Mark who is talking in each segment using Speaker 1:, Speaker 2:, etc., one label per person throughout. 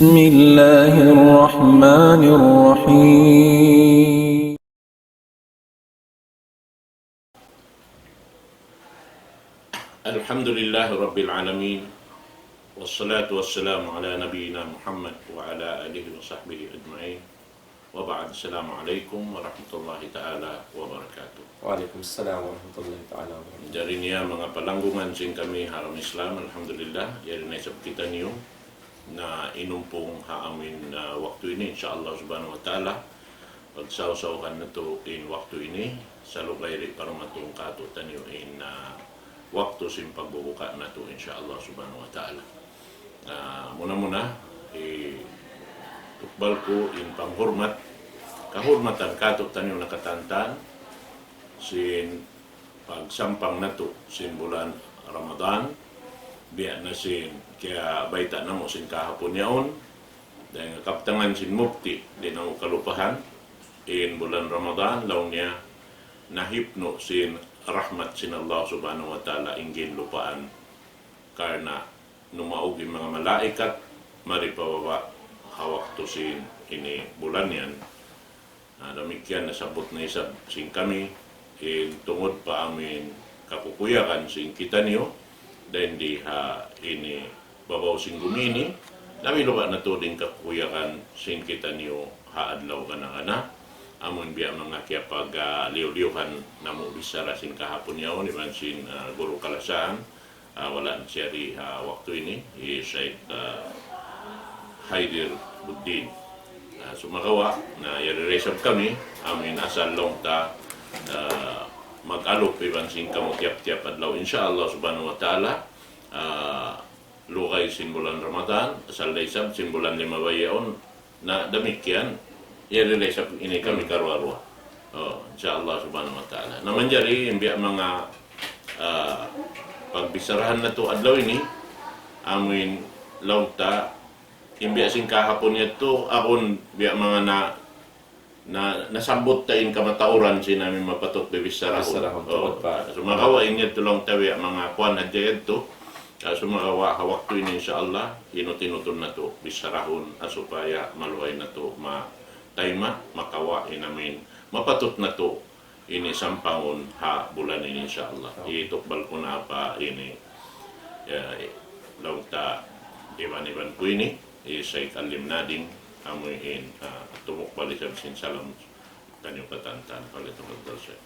Speaker 1: بسم الله الرحمن الرحيم
Speaker 2: الحمد لله رب العالمين والصلاة والسلام على نبينا محمد وعلى آله وصحبه أجمعين وبعد السلام عليكم ورحمة الله تعالى وبركاته.
Speaker 3: Waalaikumsalam warahmatullahi ta'ala wabarakatuh.
Speaker 2: Dari niya mga palanggungan sing kami haram Islam, alhamdulillah, dari na isab kita niyo na inumpong haamin na waktu ini insyaallah subhanahu wa ta'ala pagsawsawan na to in waktu ini sa lugay para matong kato taniyo in waktu sim pagbubuka na to insyaallah subhanahu wa ta'ala. Muna-muna tukbal ko in panghormat kahormatan kato taniyo nakatantan sin pagsampang na to sin bulan Ramadan biya na sin kaya baita na mo sin kahapon yaon dahil kaptangan sin mukti din ang kalupahan in bulan Ramadan law niya nahipno sin rahmat sin Allah subhanahu wa ta'ala inggin lupaan karena numaog yung mga malaikat maripababa hawak to sin ini bulan yan. Demikian nasabot na isab sin kami in tungod pa amin kakukuyakan sin kita niyo dahil di ini babaw sin gumini labi lupa na to din kakukuyakan sin kita niyo haadlaw ka ng anak amon biya mga kaya pag liw-liwhan na mo bisara sin kahapon yaon iban sin guru kalasaan wala siya di waktu ini Syed Haidir Buddin sumagawa na yariresab kami amin asal long ta mag-alok iban sin kamo tiap-tiap adlaw insyaallah subhanahu wa ta'ala lugay sin bulan Ramadan asal laysab sin bulan limabayaon na demikian yariresab ini kami karwarwa insyaallah subhanahu wa ta'ala naman jari imbiya mga pagbisarahan na to adlaw ini amin lauta imbiya sing kahapon ito akon biya mga nasambot tain kamatauran sinamin mapatok bibisarahon sumakawa inyo tulong tawi mga kuan na dyan to sumakawa hawak to ini insyaallah inutinutun na to bisarahon supaya maluway na to matayma makawa inamin mapatot na to ini sampangon bulan ini insyaallah itukbal ko na pa ini lauta iban-iban ko ini Syekh Alim Nading amuin tumuk balik sin salam kanyo katantan palitungod Syekh.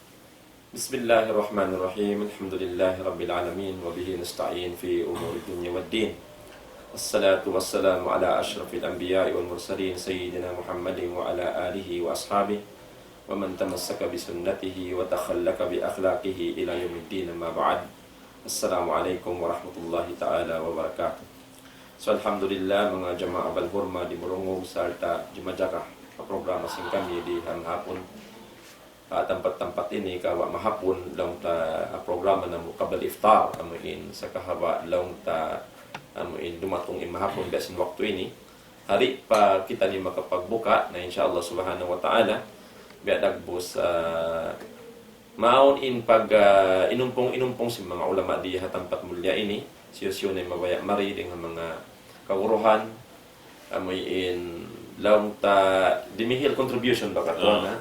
Speaker 3: Bismillahirrahmanirrahim. Alhamdulillahi rabbil alamin wa bihi nasta'in fi umuri dunya waddin. Wassalatu wassalamu ala asyrafil anbiya'i wal mursalin sayyidina Muhammadin wa ala alihi wa ashabihi wa man tamassaka bi sunnatihi wa takhallaka bi akhlaqihi ila yaumiddin amma ba'd. Assalamualaikum warahmatullahi ta'ala wabarakatuh. So alhamdulillah mga jamaah balhurma di Morongong sarta Jumajaka programa sing kami di hapon tempat-tempat ini kawa mahapon lang ta programa na mukabal iftar amuin sa kahaba lang ta amuin dumatong mahapon basin waktu ini hari pa kita ni makapagbuka na insyaallah subhanahu wa ta'ala biya dagbos maon in pag inumpong si mga ulama di tempat mulia ini siyosyon ay mabaya mari dengan mga kawuruhan amuin lang ta dimihil contribution baka to na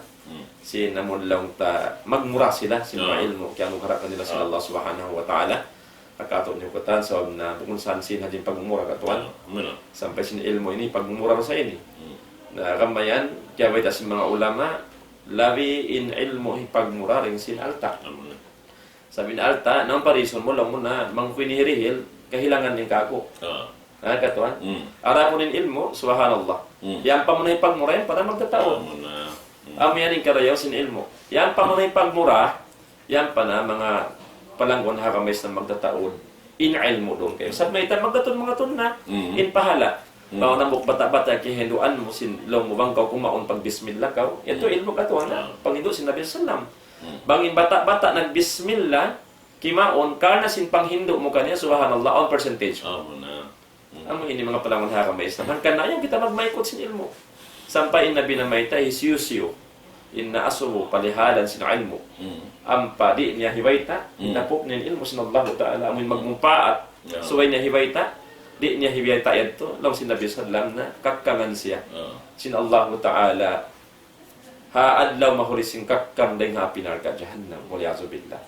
Speaker 3: sin amon lang ta magmura sila sin ilmo kaya nung harap kanila sa Allah subhanahu wa ta'ala akato niyo katan sa na kung saan sin hadin pagmura katuan sampai sin ilmo ini pagmura sa ini na kamayan kaya wait sin mga ulama labi in ilmo pagmura ring sin alta sabi na alta, nang parison mo lang muna, mangkwinihirihil, kahilangan ng kako. Katuan? Ara mo rin ilmo, subhanallah. Yan pa mo na yung pagmura, yan para magtatao. Yan yung karayaw sin ilmo. Yan pa mo na yung pagmura, yan pa na mga palanggon hakamis na magtataon. In ilmo doon kayo. Sabi may magtatun mga tun na, in pahala. Pao na bata-bata kihinduan mo sin long mo bang kau kumaon pag bismillah kau. Ito ilmo katuan na. Panghindo sin Nabi sallam. Bangin bata-bata nagbismillah kimaon karna sin panghindo mo kanya subhanallah on percentage. Amo ini mga palangon hakamay naman kanayan kita magmaykot sin ilmo. Sampai Nabi na mayta isyusyo inna asubu palihalan sin ilmo. Ampa di niya hiwayta inapok nin ilmo sin Allah ta'ala amoy magmupaat suway niya hiwayta di niya hibiyay tayad to, law sin Nabi sallam na kakkangan siya. Sin Allah Ta'ala haadlaw mahulisin kakkang dahil nga pinarga jahannam, waliyazu billah.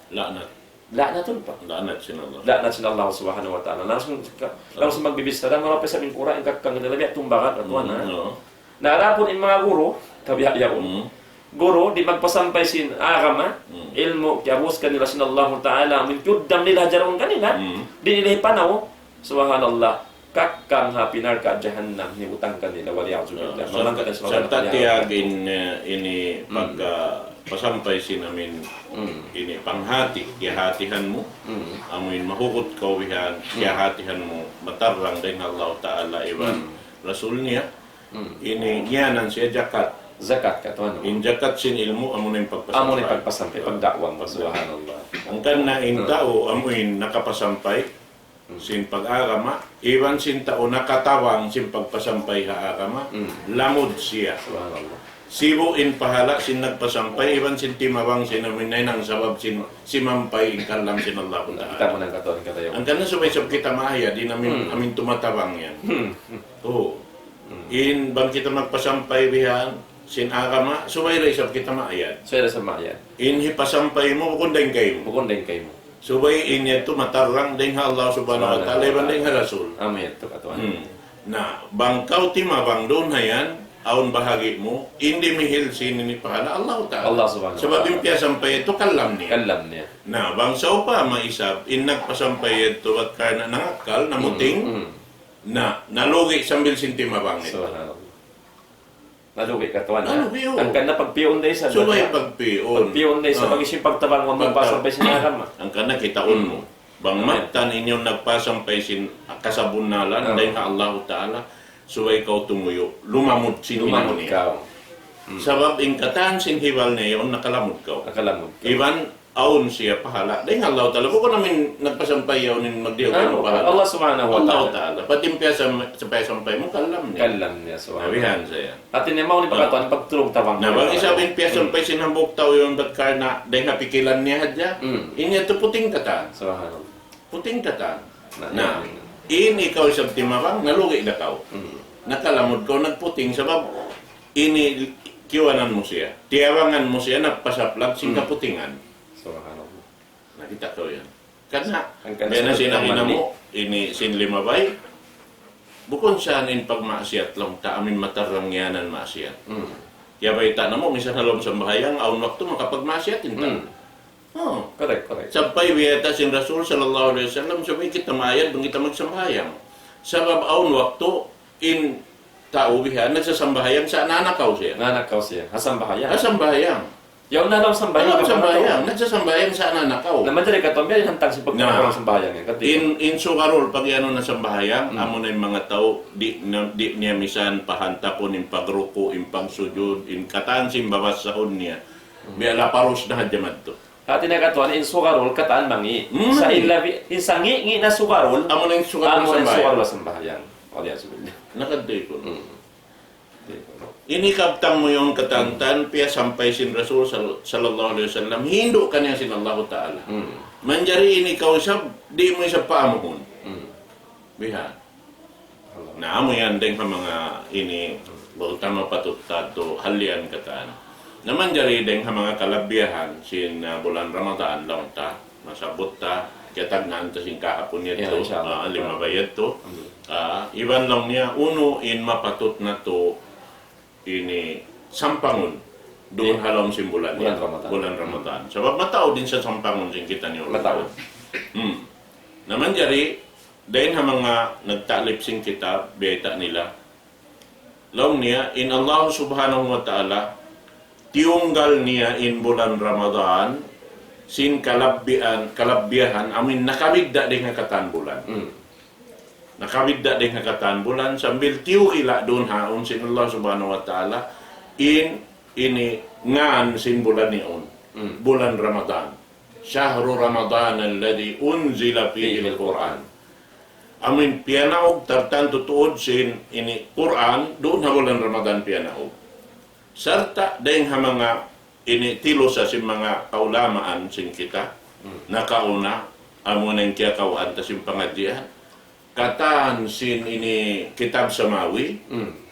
Speaker 3: La'natun pa.
Speaker 2: La'nat sin Allah.
Speaker 3: La'nat sin Allah subhanahu wa ta'ala. Langsung magbibista lang, marapay sa mingkura, ang kakkang nila, biya tumbangan, at wana. Narapon in mga guro, tabiyayaon. Guru, di magpasampay sin agama, ilmu, kiabus kanila sin Allah Ta'ala, minkyudam nila jarong kanila, di nila ipanaw, subhanallah, kakkang ha pinarka jahannam, ni utang kanila, waliyazu billah.
Speaker 2: Sa tatiyagin ini pagka pasampay sin amin ini panghati, kihatihan mo, amin mahukot kawihan, kihatihan mo, matarang din Allah Ta'ala iwan Rasul niya, ini nyanan siya jakat.
Speaker 3: Zakat ka tuan.
Speaker 2: In jakat sin ilmu amo na yung pagpasampay.
Speaker 3: Amo na yung pagpasampay, pagdakwang, subhanallah.
Speaker 2: Ang kana in tao amuin nakapasampay sin pag-agama, iwan sin tao nakatawang sin pagpasampay ha agama, lamod siya.
Speaker 3: Subhanallah.
Speaker 2: Sibo in pahala sin nagpasampay, iwan sin timawang sin aminay nang sabab sin simampay in kalam sin Allah Ta'ala.
Speaker 3: Kita mo ng katawan katayo.
Speaker 2: Ang kana subay-sab kita maaya, di namin amin tumatawang yan. Oo. In bang kita magpasampay bihan, sin agama, subay sab kita maayad.
Speaker 3: Subay sa mayan.
Speaker 2: In hipasampay mo, bukundahin kayo mo.
Speaker 3: Bukon din kayo mo.
Speaker 2: Subay in ito matarang din ha Allah subhanahu wa ta'ala, iban din ha Rasul.
Speaker 3: Amin ito katuan.
Speaker 2: Na, bangkaw timabang doon na yan, aon bahagi mo, hindi mihil sinin ni pahala Allah ta'ala.
Speaker 3: Allah subhanahu wa ta'ala.
Speaker 2: Sebab impya sampay ito, kalam niya.
Speaker 3: Kalam niya.
Speaker 2: Na, bangsaw pa maisap, in nagpasampay ito at karna nangakal, namuting, na, nalugi sambil sintimabang ito.
Speaker 3: Subhanallah. Nalugi katuan.
Speaker 2: Nalugi, oo.
Speaker 3: Ang kana pagpiyon day sa
Speaker 2: Subay pagpion.
Speaker 3: Pagpiyon day sa pag-isip pagtabang mo magpasampay sa agama.
Speaker 2: Ang kana kitaon mo. Bang matan inyong nagpasampay sin kasabunalan dahil ka Allah Ta'ala, suway ikaw tumuyo, lumamod sin
Speaker 3: Lumamod
Speaker 2: niya.
Speaker 3: ka.
Speaker 2: Sabab in kataan sin hibal niya yun, nakalamod ka.
Speaker 3: Nakalamod ka.
Speaker 2: Iban, aun siya pahala. Dahil nga Allah Ta'ala, buko namin nagpasampay yun, magdiyo kayo pahala.
Speaker 3: Allah subhanahu wa
Speaker 2: Allah
Speaker 3: ta'ala.
Speaker 2: Ta'ala. Patimpya sa pasampay mo, kalam niya.
Speaker 3: Kalam niya subhanahu.
Speaker 2: Nabihan siya.
Speaker 3: At inimaw ni pagkatuan pagtulong tawang.
Speaker 2: Na bang isabing piyasampay sinambok tao yung batkar na dahil napikilan niya hadya, inya to puting kataan.
Speaker 3: Subhanallah.
Speaker 2: Puting kataan. Na, ini ikaw isang timabang, nalugi na tao. Nakalamod ko, nagputing, sabab, ini kiwanan mo siya. Tiyawangan mo siya, nagpasaplag, singkaputingan.
Speaker 3: Subhanallah.
Speaker 2: Nakita ko yan. Kana,
Speaker 3: Ang kansa
Speaker 2: kaya na
Speaker 3: ng
Speaker 2: sinakina
Speaker 3: pamandi.
Speaker 2: mo, ini sinlimabay, bukon saan in pagmaasiyat lang, ta amin matarangyanan maasiyat. Kaya ba ita na mo, minsan halom sa bahayang, aun waktu makapagmaasiyat, inta. Oh.
Speaker 3: Correct, correct.
Speaker 2: Sampay biyata sin Rasul sallallahu alaihi wasallam, sabi kita maayad, bang kita magsambayang. Sabab aun waktu, in tao biha, nagsasambahayang sa nanakaw siya.
Speaker 3: Nanakaw siya. Hasambahayan.
Speaker 2: Nasambahayang.
Speaker 3: Yaw na daw sambahayan.
Speaker 2: Nasambahayang. Nagsasambahayang sa nanakaw.
Speaker 3: Naman dali ka to, biya hantang si pagkakaroon ng sambahayan.
Speaker 2: In sugarol, pag ano na sambahayang, amo na yung mga tao, di niya misan pahantapon, in pagruko, in pagsujud, in kataan simbawas sahon niya. Biya laparos na hadjamad to.
Speaker 3: At tinakatuan, in sugarol, kataan mangi. Sa ilabi, in sangi, ngi na sugarol,
Speaker 2: Amo na yung sugarol
Speaker 3: amo na
Speaker 2: sambahayan.
Speaker 3: sugarol sa sambahayan. Wala yan sabihin.
Speaker 2: Nakaday ko. Inikabtang mo yung katantan, piya sampay sin Rasul sallallahu alaihi wasallam, hindo kanya sin Allah Ta'ala. Manjari ini kau sab, di mo isa paamuhon. Biha. Na amo yan din sa mga ini, tama patutado, halian kataan. Naman jari din sa mga kalabiyahan, sin bulan Ramadan, lang ta, masabot ta, kitagnan ta sin kahapon niya ito, lima bayad to. Iban lang niya, uno in mapatot na to, ini sampangon doon halom simbulan niya. Bulan Ramadan. Sabab matao din sa sampangon sin kita niyo.
Speaker 3: Matao.
Speaker 2: Naman jari, dahil sa mga nagtalip sing kita, biyata nila, long niya, in Allah subhanahu wa ta'ala, tiunggal niya in bulan Ramadan, sin kalabbiyahan, amin nakabigda din nga katan bulan. Nakabigda din nga katan bulan, sambil tiyo ila doon haon sin Allah subhanahu wa ta'ala, ini ngan sin bulan niyon, bulan Ramadan. Syahru Ramadan alladhi unzila fihi al-Quran. Amin pianaog tartan tutuod sin ini Quran doon ha bulan Ramadan pianaog. Sarta dahil ha mga ini tilo sa sin mga kaulamaan sin kita, nakauna amo nang kaya kawaan ta sin pangadyahan. katan sin ini kitab samawi,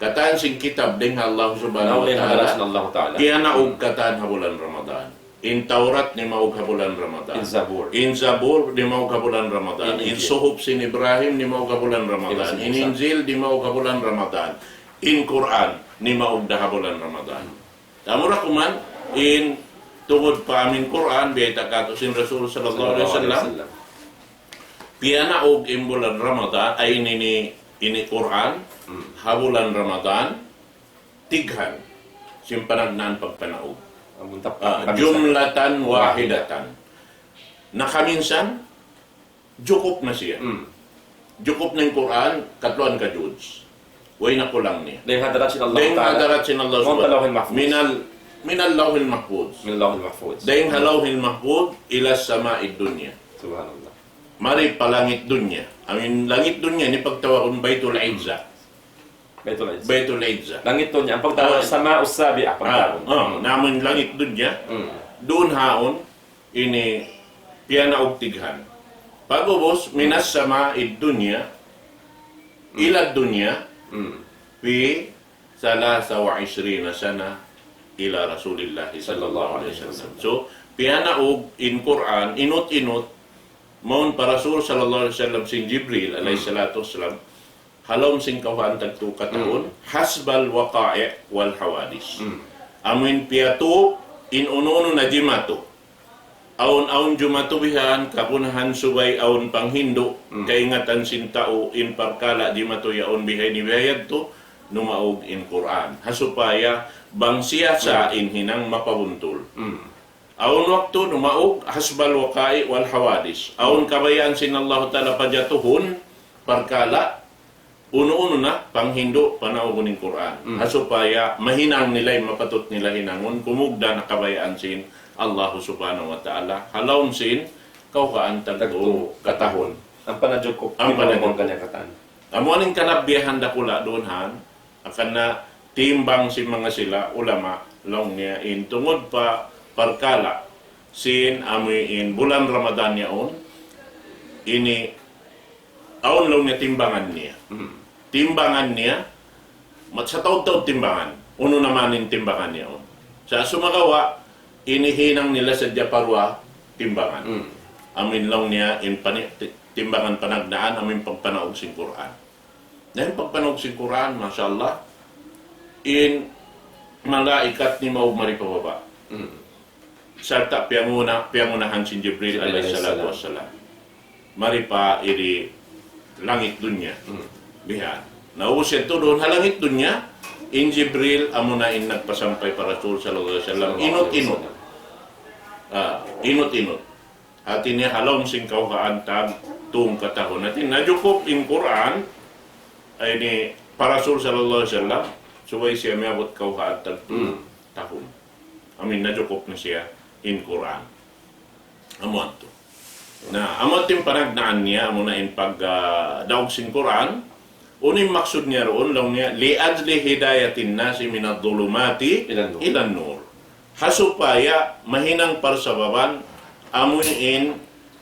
Speaker 2: katan sin kitab ding Allah subhanahu wa
Speaker 3: Naulin hadalas
Speaker 2: ta'ala,
Speaker 3: na Allah Ta'ala.
Speaker 2: kaya naog katan habulan Ramadan. In Taurat ni maog habulan Ramadan.
Speaker 3: In Zabur.
Speaker 2: In Zabur ni maog habulan Ramadan.
Speaker 3: In
Speaker 2: In
Speaker 3: Injil.
Speaker 2: Suhub sin Ibrahim ni maog habulan Ramadan. In Injil ni maog habulan Ramadan. In Quran ni maog habulan Ramadan. Tamura kuman in tungod pa amin Quran biya takato sin Rasul sallallahu alaihi wasallam. Piyana og imbulan Ramadan ay ini Quran habulan Ramadan tighan simpanagnan pagpanaog.
Speaker 3: Ang tapak.
Speaker 2: Jumlatan wahidatan. Nakaminsan jukup na siya. Jukup ng Quran katluan ka Judes. Way na kulang niya.
Speaker 3: Dahil hadalas na Allah
Speaker 2: Dahil
Speaker 3: Ta'ala.
Speaker 2: hadarat sin Allah
Speaker 3: Mong talawin mahfuz.
Speaker 2: minal lawhil mahfuz.
Speaker 3: Min Allahul Mahfuz.
Speaker 2: Dahil halawhil mahfuz ila sama'id dunya.
Speaker 3: Subhanallah.
Speaker 2: Mari palangit dunya. Amin langit dunya ni pagtawag Baitul Izza.
Speaker 3: Baitul Izz.
Speaker 2: Baitul Izza.
Speaker 3: Langit to niya. Ang pagtawag sama usabi ang pagtawag.
Speaker 2: Namun langit dunya, doon haon ini piyana og tighan. Pagubos minas sama'id dunya ila dunya fi 23 sana ila Rasulillah sallallahu alaihi wasallam. So piyana og in Quran inot-inot maun para Rasul sallallahu alaihi wasallam sin Jibril alaihi salatu wasallam halom sing kawan tagtu kataon hasbal waqa'i wal hawadis. Amin piatu in ununo na jimato. Aun jumato bihan kapunahan subay aun panghindo kaingatan sin tao in parkala jimato yaon bihay ni bihayad to numaog in Quran. Hasupaya bang siya sa inhinang mapabuntol. Aun waktu numaog hasbal waqa'i wal hawadis. Aun kabayan sin Allah Ta'ala pajatuhon parkala uno-uno na panghindo panaogon ng Quran. Hasupaya mahinang nila'y mapatot nila hinangon kumugda na kabayaan sin Allah subhanahu wa ta'ala halawon sin kaukaan tagto katahon.
Speaker 3: Ang panadjok ko.
Speaker 2: Ang panadjok.
Speaker 3: Kanya katan.
Speaker 2: Amuaning kanabbiyahan da pula doon han akan na timbang si mga sila ulama long niya in tungod pa parkala sin amoy in bulan Ramadan yaon ini aon long niya timbangan niya. Timbangan niya sa taon-taon timbangan. Uno naman in timbangan niya. Sa sumagawa inihinang nila sa Japarwa timbangan. Amin lang niya in timbangan panagnaan amin pagpanaog sin Quran. Dahil pagpanaog sin Quran, mashallah, in malaikat ni maog maripababa. Sarta piyangunahan sin Jibril alayhi salatu wassalam. Maripa iri langit dunya. Bihan. Nausin to doon halangit dunya, in Jibril amuna in nagpasampay para Rasul sallallahu alaihi wasallam inot-inot. Inot-inot. At ini halong sing kauhaan tag tung katahon. At najukup in Quran ay ni para Rasul sallallahu alaihi wasallam subay siya miabot kauhaan tag tung tahon. Amin najukup na siya in Quran. Amuan to. Na amot yung panagnaan niya amuna in pag daog sin Quran uning maksud niya roon lang niya li'ajli hidayatin nasi minadh-dhulumati ilan nur. Hasupaya mahinang parsababan amunin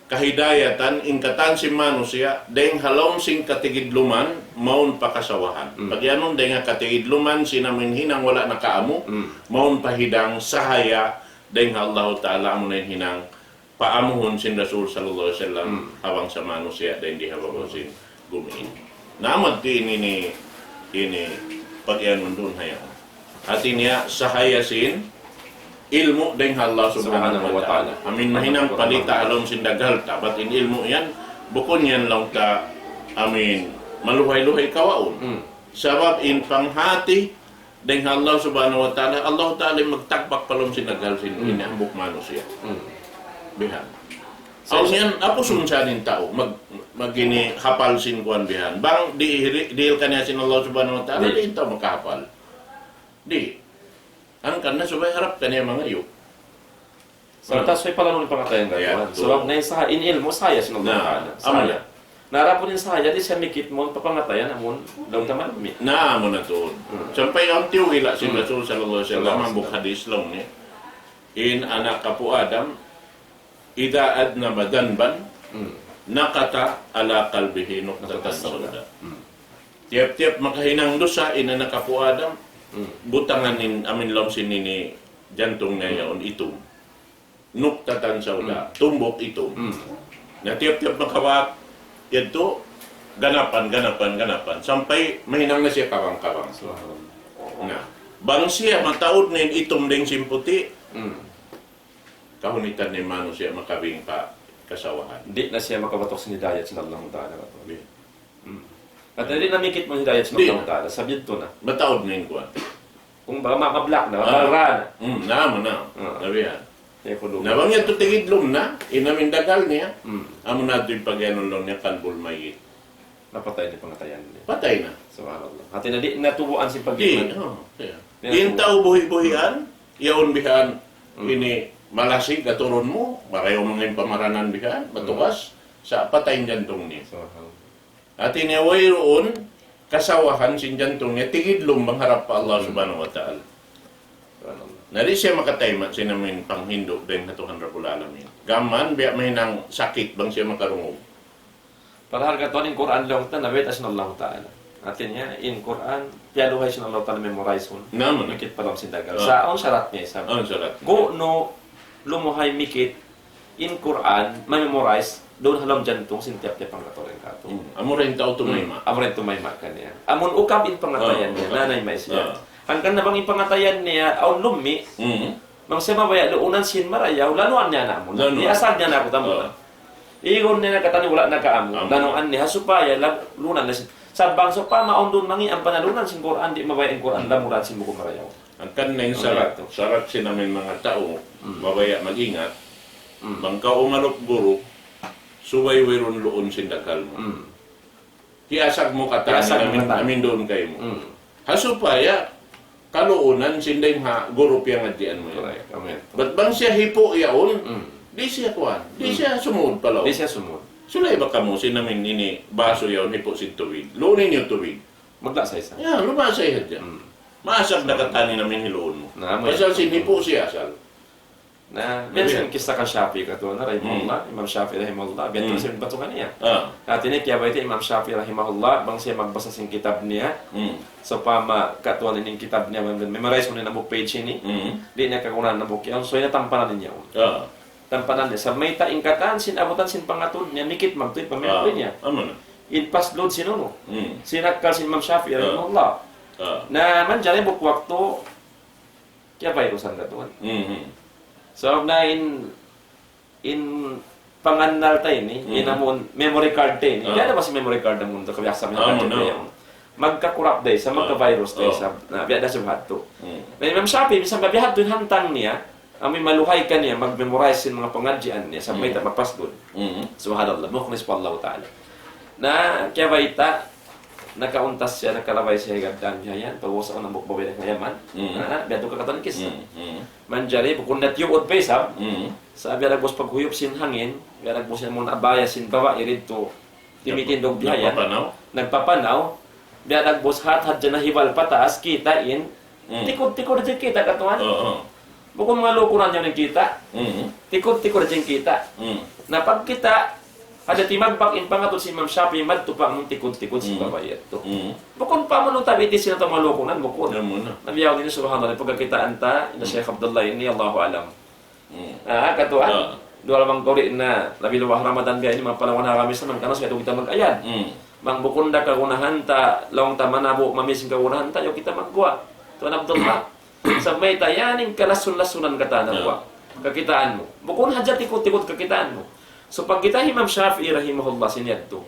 Speaker 2: kahidayatan ingkatan si manusia deng halom sing katigidluman maun pakasawahan. Pagyanon deng katigidluman sinamin hinang wala nakaamu maun pahidang sahaya deng Allah Ta'ala amunin hinang paamuhon sin Rasul sallallahu alaihi wasallam habang sa manusia deng dihabang sin gumiin. Naman ini pagyanon dun hayo. At niya sahaya sin ilmu deng Allah subhanahu wa ta'ala. Amin mahinang palita alom sindagal tapat in ilmu yan bukon yan lang ta amin maluhay-luhay kawaon. Sabab in panghati deng Allah subhanahu wa ta'ala Allah ta'ala magtakpak palom sindagal sin inambok manusia. Bihan. Aw yan apo sumsanin tao magini hafal sin kuan bihan. Bang diil kanya sin Allah subhanahu wa ta'ala di ito makahapal. Di ang kana subay harap kanya mga iyo.
Speaker 3: Sartas may pala nung pangatayan gaya. So ngayon sa in ilmo saya sinulungan.
Speaker 2: Amala.
Speaker 3: Narapo din saya di siya mikit mo papangatayan amon daw taman mi.
Speaker 2: Na mo na to. Sampay ang tiwila si Rasul sallallahu alaihi wasallam ang hadis long ni. In anak kapo Adam ida adna madanban nakata ala kalbihi nuktatan
Speaker 3: Nuktatan sauda.
Speaker 2: sauda. Tiap-tiap makahinang dosa ina nakapuadam butangan amin law sinini jantung na yaon itom. Nuktatan sauda, tumbok itom. Na tiap-tiap makawak ito ganapan sampai mahinang na siya kawang-kawang. Na bang siya mataod na itom ding simputi. Kahunitan ni Mano siya makabing pa kasawahan.
Speaker 3: Di na siya makabatok sa hidayat sa Allah Ta'ala. At hindi namikit mo hidayat sa Allah Ta'ala. Sabihin to na.
Speaker 2: Mataod na yung kuwan.
Speaker 3: Kung baka makablock na, makaraan.
Speaker 2: Naman na. Sabihan.
Speaker 3: Kaya ko lupa.
Speaker 2: Nawang yan to tigidlom na, inamindagal niya. Amo na ito yung pagyanon lang niya, kanbul may
Speaker 3: Napatay ni pangatayan niya.
Speaker 2: patay na.
Speaker 3: Subhanallah. At hindi natubuan si
Speaker 2: Di,
Speaker 3: pag-iman.
Speaker 2: yung tao buhi-buhian, yaon bihan, ini malasig katuron mo, marayo mga yung pamaranan bihan, matukas, sa patay jantong niya.
Speaker 3: Subhanallah.
Speaker 2: At inaway roon, kasawahan sin jantong niya, tigidlom mangharap pa Allah subhanahu wa ta'ala.
Speaker 3: Subhanallah.
Speaker 2: Nari siya makatayma sinamin panghindo din na Tuhan Rabbul Alamin. Gaman, biya may nang sakit bang siya makarungog.
Speaker 3: Para harga to in Quran lang ta nabet as Allah Ta'ala. Atin niya in Quran pialuhay sin Allah Ta'ala memorize mo.
Speaker 2: Naman.
Speaker 3: Mikit pa lang sindagal. Sa on syarat niya sa.
Speaker 2: Ang sarat.
Speaker 3: Go no lumuhay mikit in Quran memorize doon halam jantung sintiap tiap pangatoren kato.
Speaker 2: Amo rin tao tumayma.
Speaker 3: Amren tumay makan niya. Amon ukap in pangatayan niya nanay may siya. Hanggang nabang in pangatayan niya aun lumi. Mang siya mabaya luunan sin marayaw lanuan niya na mo. Di asal niya na ako tamo. Igon niya nakatani wala nakaamo. Lanuan niya supaya lunan na sin. Sabang so pa maundon mangi ang panalunan sin Quran di mabaya in Quran lamuran sin buko marayaw.
Speaker 2: Ang kanina yung sarat. Sarat sinamin mga tao, mabaya mag-ingat. Bangka umalok guru, suway wiron luon sindakal mo. Hiasag mo katani amin doon kayo mo. Hasupaya, kaluunan sinday ha guru piyang adyan mo yun.
Speaker 3: Amen.
Speaker 2: Ba't bang siya hipo yaon? Di siya kuhan. Di siya sumud palaw.
Speaker 3: Di siya sumod.
Speaker 2: Sulay ba kamo sinamin ini baso yaon hipo sin tuwid. Lunin yung tuwid.
Speaker 3: Magla sa isa.
Speaker 2: Yan, lumasay hadyan. Maasag na katani namin hiloon mo.
Speaker 3: Naamoy.
Speaker 2: Pasal sinipo siya asal.
Speaker 3: Na minsan kisa kan Shafi kato na rahimahullah, Imam Shafi rahimahullah, biyan sa batukan niya. At ini kaya ba ito Imam Shafi rahimahullah, bang siya magbasa sing kitab niya. So pama katuan ning kitab niya, memorize mo na book page ini. Di niya kakunan na book yan, so tampanan niya. Tampanan niya sa may taingkatan sin abutan sin pangatod niya mikit magtuit pamemory niya. In past load sinuno. Sinakal sin Imam Shafi rahimahullah. Na man jare book waktu kaya virusan katuan. So na in panganal tayo ni inamon memory card tayo ni kaya ba si memory card ng mundo kaya sa mga magkakurap day sa magka-virus tayo sa biada sa bato. Na Imam Shafi bisan babihat dun hantang niya ami maluhay ka niya mag-memorize sin mga pangadjian niya sa may mapasdod. Subhanallah mukhlis pa Allah Ta'ala. Na kaya ba ita nakauntas siya, nakalabay siya higagdan niya yan. Pag-usa ko ng bukbawin ng kayaman. Biado ka katanikis. Manjari, bukun na tiyuod pa isa. Sa biya nagbos paghuyop sin hangin, biya nagbos sin mong abaya sin bawa, irid to timitindog biyayan. Nagpapanaw. Biya nagbos hat-hat dyan na hiwal pataas, kita in. Tikod-tikod dyan kita katuan. Bukun mga lukuran niya ng kita. Tikod-tikod dyan kita. Na pag kita, ada timagpak in pangatod si Imam Shafi madto pa mong tikod-tikod si babayat to. Bukod pa mo nung tabiti sila itong malukunan, bukod. Nabiyaw din subhanallah, pagkakitaan ta, na Sheikh Abdullah ini, Allahu alam. Katuan, dua lamang kori na, labi luwah Ramadan biya ini, mga palawan haramis naman, kanos kaya kita mag-ayan. Mang bukunda kagunahan ta, lawang ta manabo, mamising kagunahan ta, yung kita magkuha. Tuan Abdullah, sa may tayaning kalasun-lasunan kata na kuha. Kakitaan mo. Bukod hadya tikod-tikod kakitaan mo. So pag kita Imam Shafi'i rahimahullah siniyad to,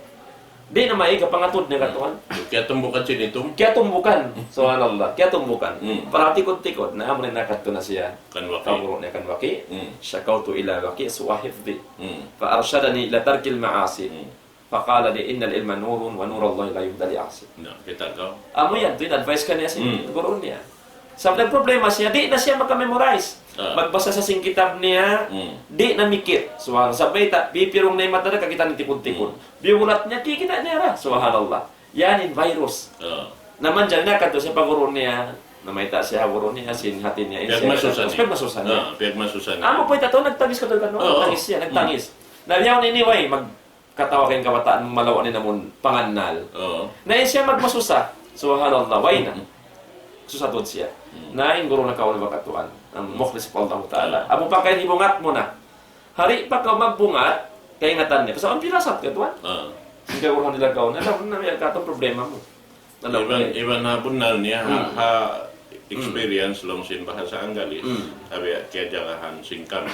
Speaker 3: di na may kapangatod niya katuan.
Speaker 2: Kaya tumbukan siya nito.
Speaker 3: Kaya tumbukan. Subhanallah. Kaya tumbukan. Para tikod-tikod na amo na nakadto na siya.
Speaker 2: Kanwaki.
Speaker 3: Kamuro niya kanwaki. Syakawtu ila waki suahifdi. Fa arshadani ila tarkil ma'asi. Faqala li innal ilma nurun wa nurallahi la yudali asi.
Speaker 2: Kita ka.
Speaker 3: Amo yan, din advice ka niya sa guru niya. Sa problema siya, di na siya makamemorize. Magbasa sa sing kitab niya, di na mikit. Subhanallah. Sabay ta, pipirong na yung mata na kakita ni tikod-tikod. Biulat niya, kikita niya ra. Subhanallah. Yan in virus. Naman dyan na kato sa paguro niya, na may ta siya guro niya, sinhatin niya.
Speaker 2: Piyag masusan niya.
Speaker 3: Amo po ito, nagtangis ko doon. Nagtangis siya, nagtangis. Nabiyaw ni anyway, katawakin kabataan malawa ni namon pangannal.
Speaker 2: Oo.
Speaker 3: Na siya magmasusa. Subhanallah, why na? Susatod siya. Na yung guro na kaon na bakatuan. Ang mukhlis pa Allah Ta'ala. Amo pa kayo ibungat mo na. Hari pa ka magbungat, kaya ingatan niya. Kasi ang pirasat ka tuwan.
Speaker 2: Oo.
Speaker 3: Hindi ka nila kaon. Alam na may katong problema mo.
Speaker 2: Iban na bunal niya ha experience long sin bahasa Anggalis. Sabi kaya jagahan singkam.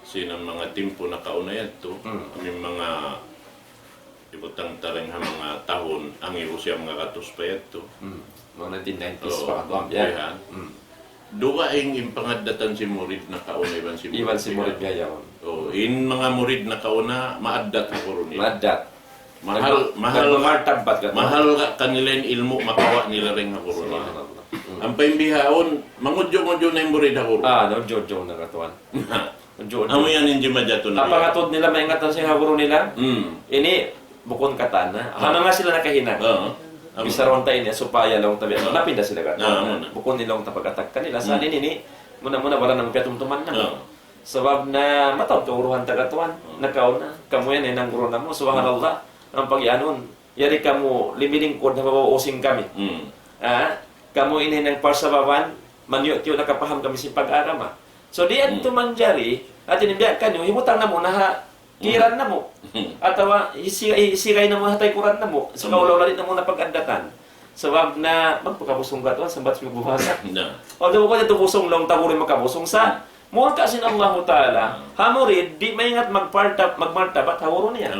Speaker 2: Sinang mga timpo na kauna yato, aming mga ibutang tareng ha mga tahon ang ibo siya mga katos pa yato.
Speaker 3: Mga 1990s pa ka
Speaker 2: yan. Duwa ing impangadatan si Murid na kauna iban si Murid.
Speaker 3: Iban si Murid Gayawan.
Speaker 2: Oh, in mga Murid na kauna maaddat na ko rin.
Speaker 3: Madat.
Speaker 2: Mahal ka kanila yung ilmu makawa nila rin ako rin. Ang paimbihaon, mangudyo-ngudyo na yung Murid ako rin.
Speaker 3: Jojo na katuan.
Speaker 2: Amo yan hindi madyato na.
Speaker 3: Kapangatod nila maingatan sa haguro nila. Ini bukon katana. Hana nga sila nakahinang. Bisaron tayo niya, supaya lang tabi. Napinda sila katuan. Bukon nilang tapagatak kanila. Sa ini, muna-muna wala nang piyatumtuman na. Sabab na matawag kauruhan tagatuan. Nakaw na. Kamu yan ay nangguro na mo. Subhanallah. Ang pagyanon. Yari kamu limilingkod na mabawosing kami. Kamu ini ng parsabawan. Manyo-tiyo nakapaham kami si pag-arama. So diyan tumanjari at inimbiyak kanyo, himutang na mo na kiran na mo. Atawa isiray na mo hatay kuran na mo. So kaulawlalit na mo na pag-andatan. Sabab na magpakabusong ka to, sambat siya buhasa. Although ko dito busong long taburin makabusong sa mo kasi ng Allah Ta'ala, hamurid di maingat magmartabat hawuro niya.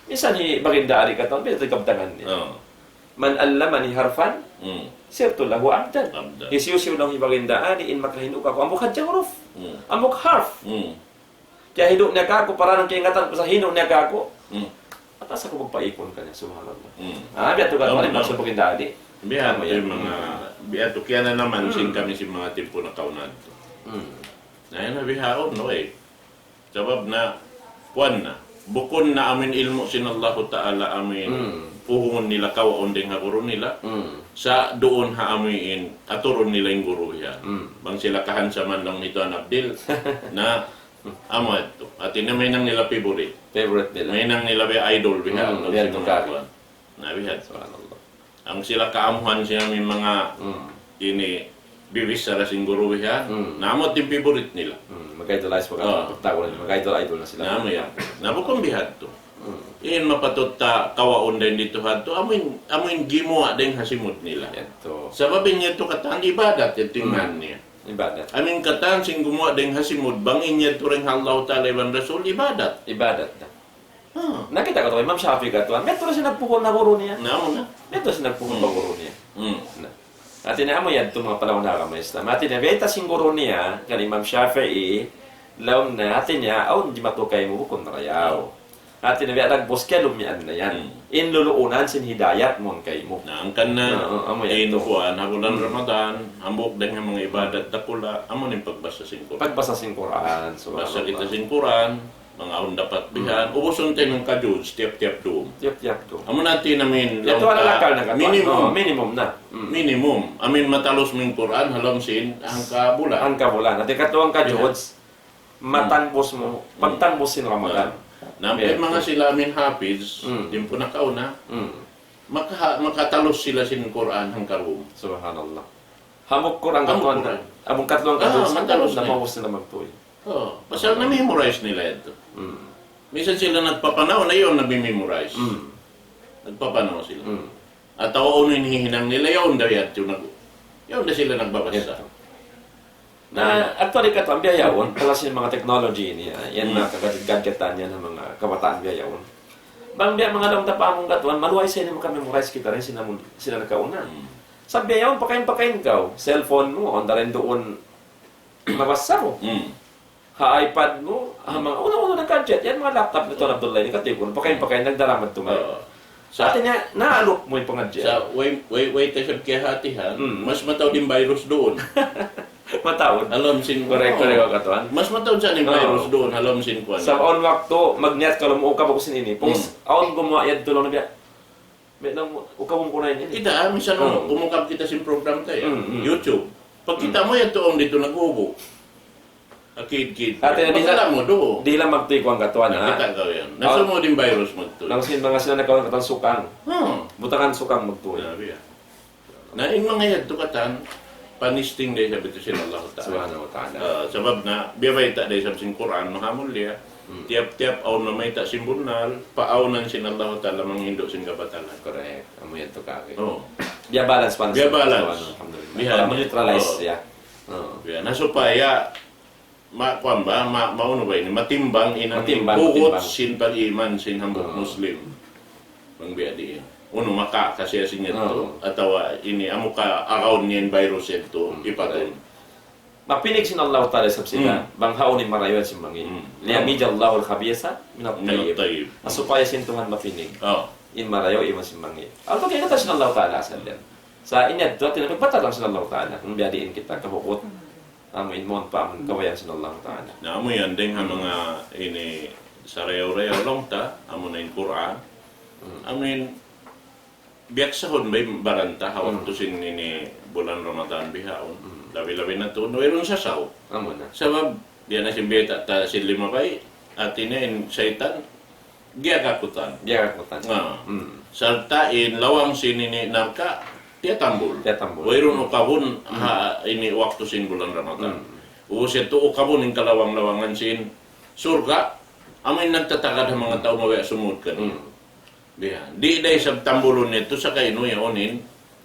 Speaker 3: Minsan baginda ari ka to, pero kabtangan niya. Man allama ni harfan, sirto lahu abdan. Isiyusiw lang ibagindaan, in makahinuk ako. Amok hadjang huruf. Amok harf. Kaya hinuk niya ka ako, para nang kiingatan ko sa hinuk niya ka ako. Atas ako magpaipon ka niya, subhanallah. Biya ito ka naman, maksud bagindaan.
Speaker 2: Biya ito, kaya na naman sin kami si mga timpo na kaunad. Ngayon na bihaon, no eh. Sabab na, puwan na. Bukon na amin ilmu sin Allah Ta'ala amin puhungon nila kawaon din ha guru nila sa doon ha amin aturon nila yung guru yan bang sila kahansaman lang nito ang Abdil na amo ito at may nang nila favorite
Speaker 3: nila
Speaker 2: may nang nila idol biha na biha ang sila kaamuhan siya may mga ini bibis sa rasing guru yan namot yung favorite nila
Speaker 3: mag-idolize mag-idol na sila
Speaker 2: namo yan nabukong bihat to iyan mapatuta kawaon din dito hadto amoin gimuwa din hasimot nila sababin niya to katan ibadat yung tingnan niya
Speaker 3: ibadat
Speaker 2: amin katan sing gumawa din hasimot bangin niya to rin Allah Ta'ala ibang Rasul ibadat
Speaker 3: na nakita ko to kay Ma'am Shafi ka to meto na siya nagpukol na guru niya meto siya nagpukol na guru niya at inaamo yan itong mga panahon na kamay Islam at inabeta sing guru niya kani Ma'am Shafi'i laom na atin niya aw hindi matukay mo kung narayaw at inabiya nagbos kaya lumian na yan inluluunan sin hidayat mo ang kayo mo
Speaker 2: na ang kana inukuan hagulan Ramadan ambok din ang mga ibadat takula amo ning pagbasa sing Quran basa kita sing Quran mga aon dapat bihan ubuson tayo ng kajud tiap-tiap doom amo natin namin minimum amin matalos ming Quran halom sin ang kabulan
Speaker 3: at ikatuang kajud matanbos mo pagtanbos sin Ramadan
Speaker 2: nampay mga sila amin hafiz din po nakauna makatalos sila sin Quran ang karum
Speaker 3: subhanallah hamok Quran katuan among katlong kajud matalos na mawos na magtuoy
Speaker 2: pasal na-memorize nila ito minsan sila nagpapanaw na yun nabimemorize nagpapanaw sila at ako uno hinihinang nila yun na sila nagbabasa
Speaker 3: na actually ka ang biyayawon pala sa mga technology niya yan mga gadgetan niya ng mga kabataan biyayawon bang biya mga lang tapamong katuan maluway sa inyo makamemorize kita rin sila nagkauna sa biyayawon pakain ka cellphone mo onda rin doon mabasa mo ha-iPad mo mga una-una ng gadget yan mga laptop nito na Abdullah ni Katipon pakain nagdaramad tumayo sa atin niya naalok mo yung pangadyan
Speaker 2: sa way tayo kaya hatihan mas mataw din virus doon
Speaker 3: matawad.
Speaker 2: Halom sin
Speaker 3: correct katuan.
Speaker 2: Mas matawad sa ni virus doon halom sin kuan.
Speaker 3: Sa on wakto magnet ka lumo ka bago sin ini. Pus aon gumawa yad tulong na biya. Medang ukawon ko na ini.
Speaker 2: Ita minsan umungkap kita sin program tayo. YouTube. Pag kita mo yan tuong dito naghubo. Akid-kid.
Speaker 3: Ate, di
Speaker 2: Magkala mo do.
Speaker 3: Di lang magtuig ko ang katuan ha.
Speaker 2: Nakita ka yan. Nasa mo din virus mo to.
Speaker 3: Nang sin mga sila nagkaroon katang sukang. Butangan sukang magtuig.
Speaker 2: Sabi yan. Na in mga yadto katan, panisting day sabi to sila Allah Ta'ala.
Speaker 3: Subhanahu wa ta'ala.
Speaker 2: Sabab na, biyabay ta day sa Quran, mahamon liya. Tiap-tiap aw na may ta simbunal, paawnan sin Allah Ta'ala manghindo sin kabatalan.
Speaker 3: Correct. Amo yan to kaki.
Speaker 2: Oh.
Speaker 3: Biya balance pa.
Speaker 2: Biya balance.
Speaker 3: Alhamdulillah.
Speaker 2: Biya,
Speaker 3: Para neutralize
Speaker 2: oh.
Speaker 3: siya. Oo.
Speaker 2: Yan, nasupaya kuan ba mauno ba ini matimbang inang
Speaker 3: Matimbang.
Speaker 2: sin pag-iman sin hambog Muslim. Mangbiya di. Uno maka kasi asin to atau ini amo ka around niyan virus ito ipaton.
Speaker 3: Mapinig sin Allah Ta'ala sa sila. Banghaon ni marayon si mangi. Liyamija Allahul khabiyasa minat tayyib.
Speaker 2: Tayyib.
Speaker 3: Asupaya sin Tuhan mapinig.
Speaker 2: Oh.
Speaker 3: In marayo iman si mangi. Alto kaya nata sin Allah Ta'ala sa liyan. Sa inya to tinapagbata lang sin Allah Ta'ala. Kung biyadiin kita kahukot. Amo inmon pa ang kawayan sin Allah Ta'ala.
Speaker 2: Na amo yan ding ha mga ini sa reyo-reyo long ta amo na in Quran. Amin biyak sahon may baranta hawak to sin ini bulan Ramadan bihaon. Labi-labi na to no iron sa saw.
Speaker 3: Amo na.
Speaker 2: Sabab diyan na simbeta ta sin lima bay at in syaitan giagakutan.
Speaker 3: Biya kakutan.
Speaker 2: Serta in lawang sinini narka dia tambul.
Speaker 3: Dia tambul.
Speaker 2: Wairun ukabun ini waktu sin bulan Ramadan. Usit to ukabun in kalawang-lawangan sin surga. Amin nagtatagad ang mga tao mawaya sumud kan. Biya. Di day sa tambulon nito sa kaino yaonin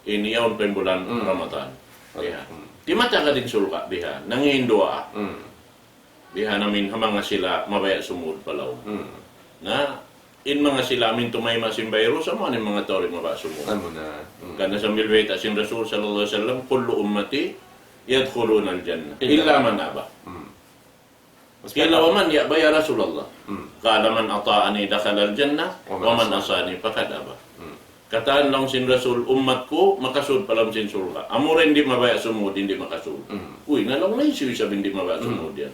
Speaker 2: ini yaon pa bulan Ramadan. Biya. Di matagad din surga biya. Nangihindua. Biya namin hamanga sila mawaya sumud palaw. Na in mga sila amin tumayma sin bayro sa mga mga tao rin mabasumud.
Speaker 3: Amo na.
Speaker 2: Karena sambil baita sin Rasul sallallahu alaihi wasallam kullu ummati yadkhuluna al-jannah illa man aba. Illa wa man ya'ba ya Rasulullah. Qala man ata'ani dakhala al-jannah wa man asani faqad aba. Kataan lang sin Rasul umatku makasud palam sin surga. Amo rin di mabaya sumud hindi makasud. Uy nalong na isi sabi hindi mabaya sumud yan.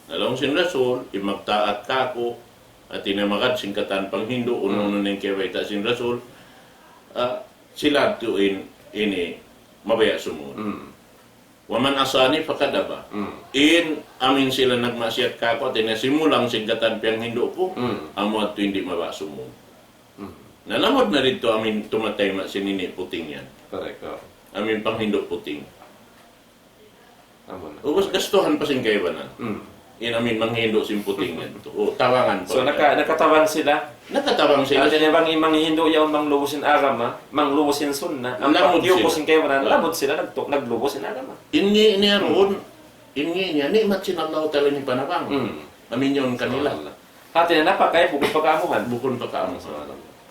Speaker 2: Nalong sin Rasul imagtaat kako at tinamagad singkatan pang Hindu uno-uno ning keweta sin Rasul. Sila tuin ini mabaya sumud. Waman asani fakadaba. In amin sila nagmasyat kako at simulang singkatan pang Hindu ko amo at hindi mabaya sumud. Nalamod na rito amin tumatay sinini puting yan.
Speaker 3: Correct.
Speaker 2: Amin pang Hindu puting.
Speaker 3: Amo na.
Speaker 2: Ubos gastuhan pa sin kaybanan. In amin manghindo sin puting yan. O tawangan pa.
Speaker 3: So nakatawang sila.
Speaker 2: Nakatawang sila.
Speaker 3: At bang imang Hindu yaw manglubusin agama, manglubusin sunna, ang
Speaker 2: Lamod
Speaker 3: pagkiupusin
Speaker 2: sila.
Speaker 3: kayo manan, lamod sila naglubusin agama.
Speaker 2: Inni niya roon. Inni niya. Ni matsin Allah tala ni panabang. Amin yun kanila.
Speaker 3: Hati na napakay bukod pagkaamuhan.
Speaker 2: Bukon pa kaamo.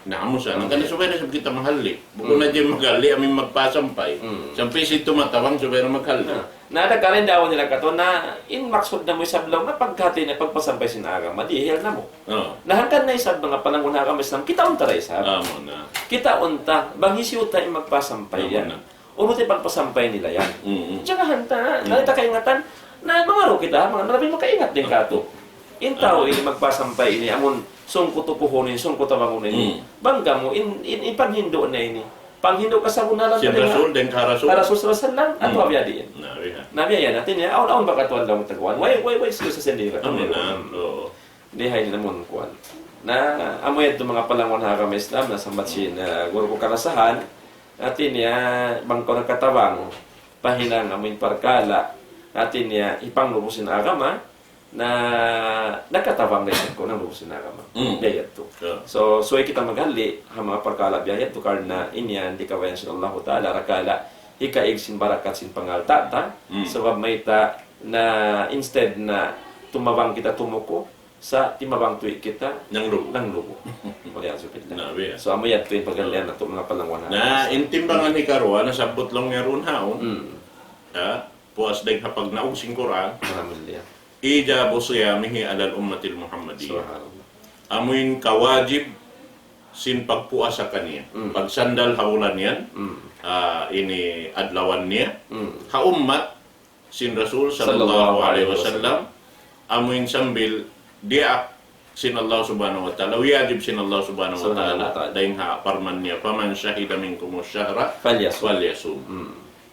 Speaker 2: Naamo sa. Nang kanila subay na sabi kita mahali. Bukon na dyan maghali. Amin magpasampay. Sampay si tumatawang subay na maghali.
Speaker 3: Nadagkarin daw nila kato na in maksud na mo isablaw na pagkati na pagpasampay sinagama, madihil na mo. Nahangkan na isab mga panangon agama Islam, kita unta rin isab.
Speaker 2: Amo na.
Speaker 3: Kita unta, bangisi uta yung magpasampay yan. Umuti pagpasampay nila yan. Tsaka hanta, nalita kaingatan, na mangaro kita, mga marami makaingat din kato. Intaw ini magpasampay ini, amon sungko tupuhonin, sungko tawangunin. Bangga mo, ipanghindo na ini. Panghindo ka sa unalan
Speaker 2: Si Rasul din ka Rasul.
Speaker 3: Rasul sallam ato abiyadiin.
Speaker 2: Nabiha.
Speaker 3: Nabiya natin ya aon bakatuan lang taguan. Why sa sendi ka.
Speaker 2: Amo na. Oo.
Speaker 3: Di hay na mon kuan. Na amoy ito mga palangon ha kami Islam na sambat sin guro ko karasahan. Atin ya bangko ng katawang pahinang amoy parkala. Atin ya ipanglubusin agama na nakatawang rin ko ng lubusin agama. Biyayat to. So kita maghali ha mga parkala biyayat to karna inyan di kawayan sin Allah Ta'ala rakala ikaig sin barakat sin pangaltata sabab may ta na instead na tumabang kita tumuko sa timabang tuig kita
Speaker 2: Nang lubo.
Speaker 3: Wala supit lang.
Speaker 2: Nabiha.
Speaker 3: So amoyat to yung pagalian na to mga palangwan
Speaker 2: Na intimbangan ni Karwa, nasabot lang nga ron haon. Puas dahil kapag naog sing Quran,
Speaker 3: Alhamdulillah.
Speaker 2: ijabu siyamihi alal ummatil Muhammadiyah.
Speaker 3: Subhanallah.
Speaker 2: Amuin kawajib sin pagpuas sa kaniya. Pag sandal haulan yan, ini adlawan niya. Haummat sin Rasul sallallahu alaihi wasallam. Amuin sambil dia sin Allah subhanahu wa ta'ala. Wajib sin Allah subhanahu wa ta'ala. Dahil parman niya, paman syahida minkum syahra
Speaker 3: Falyasum.
Speaker 2: falyasum.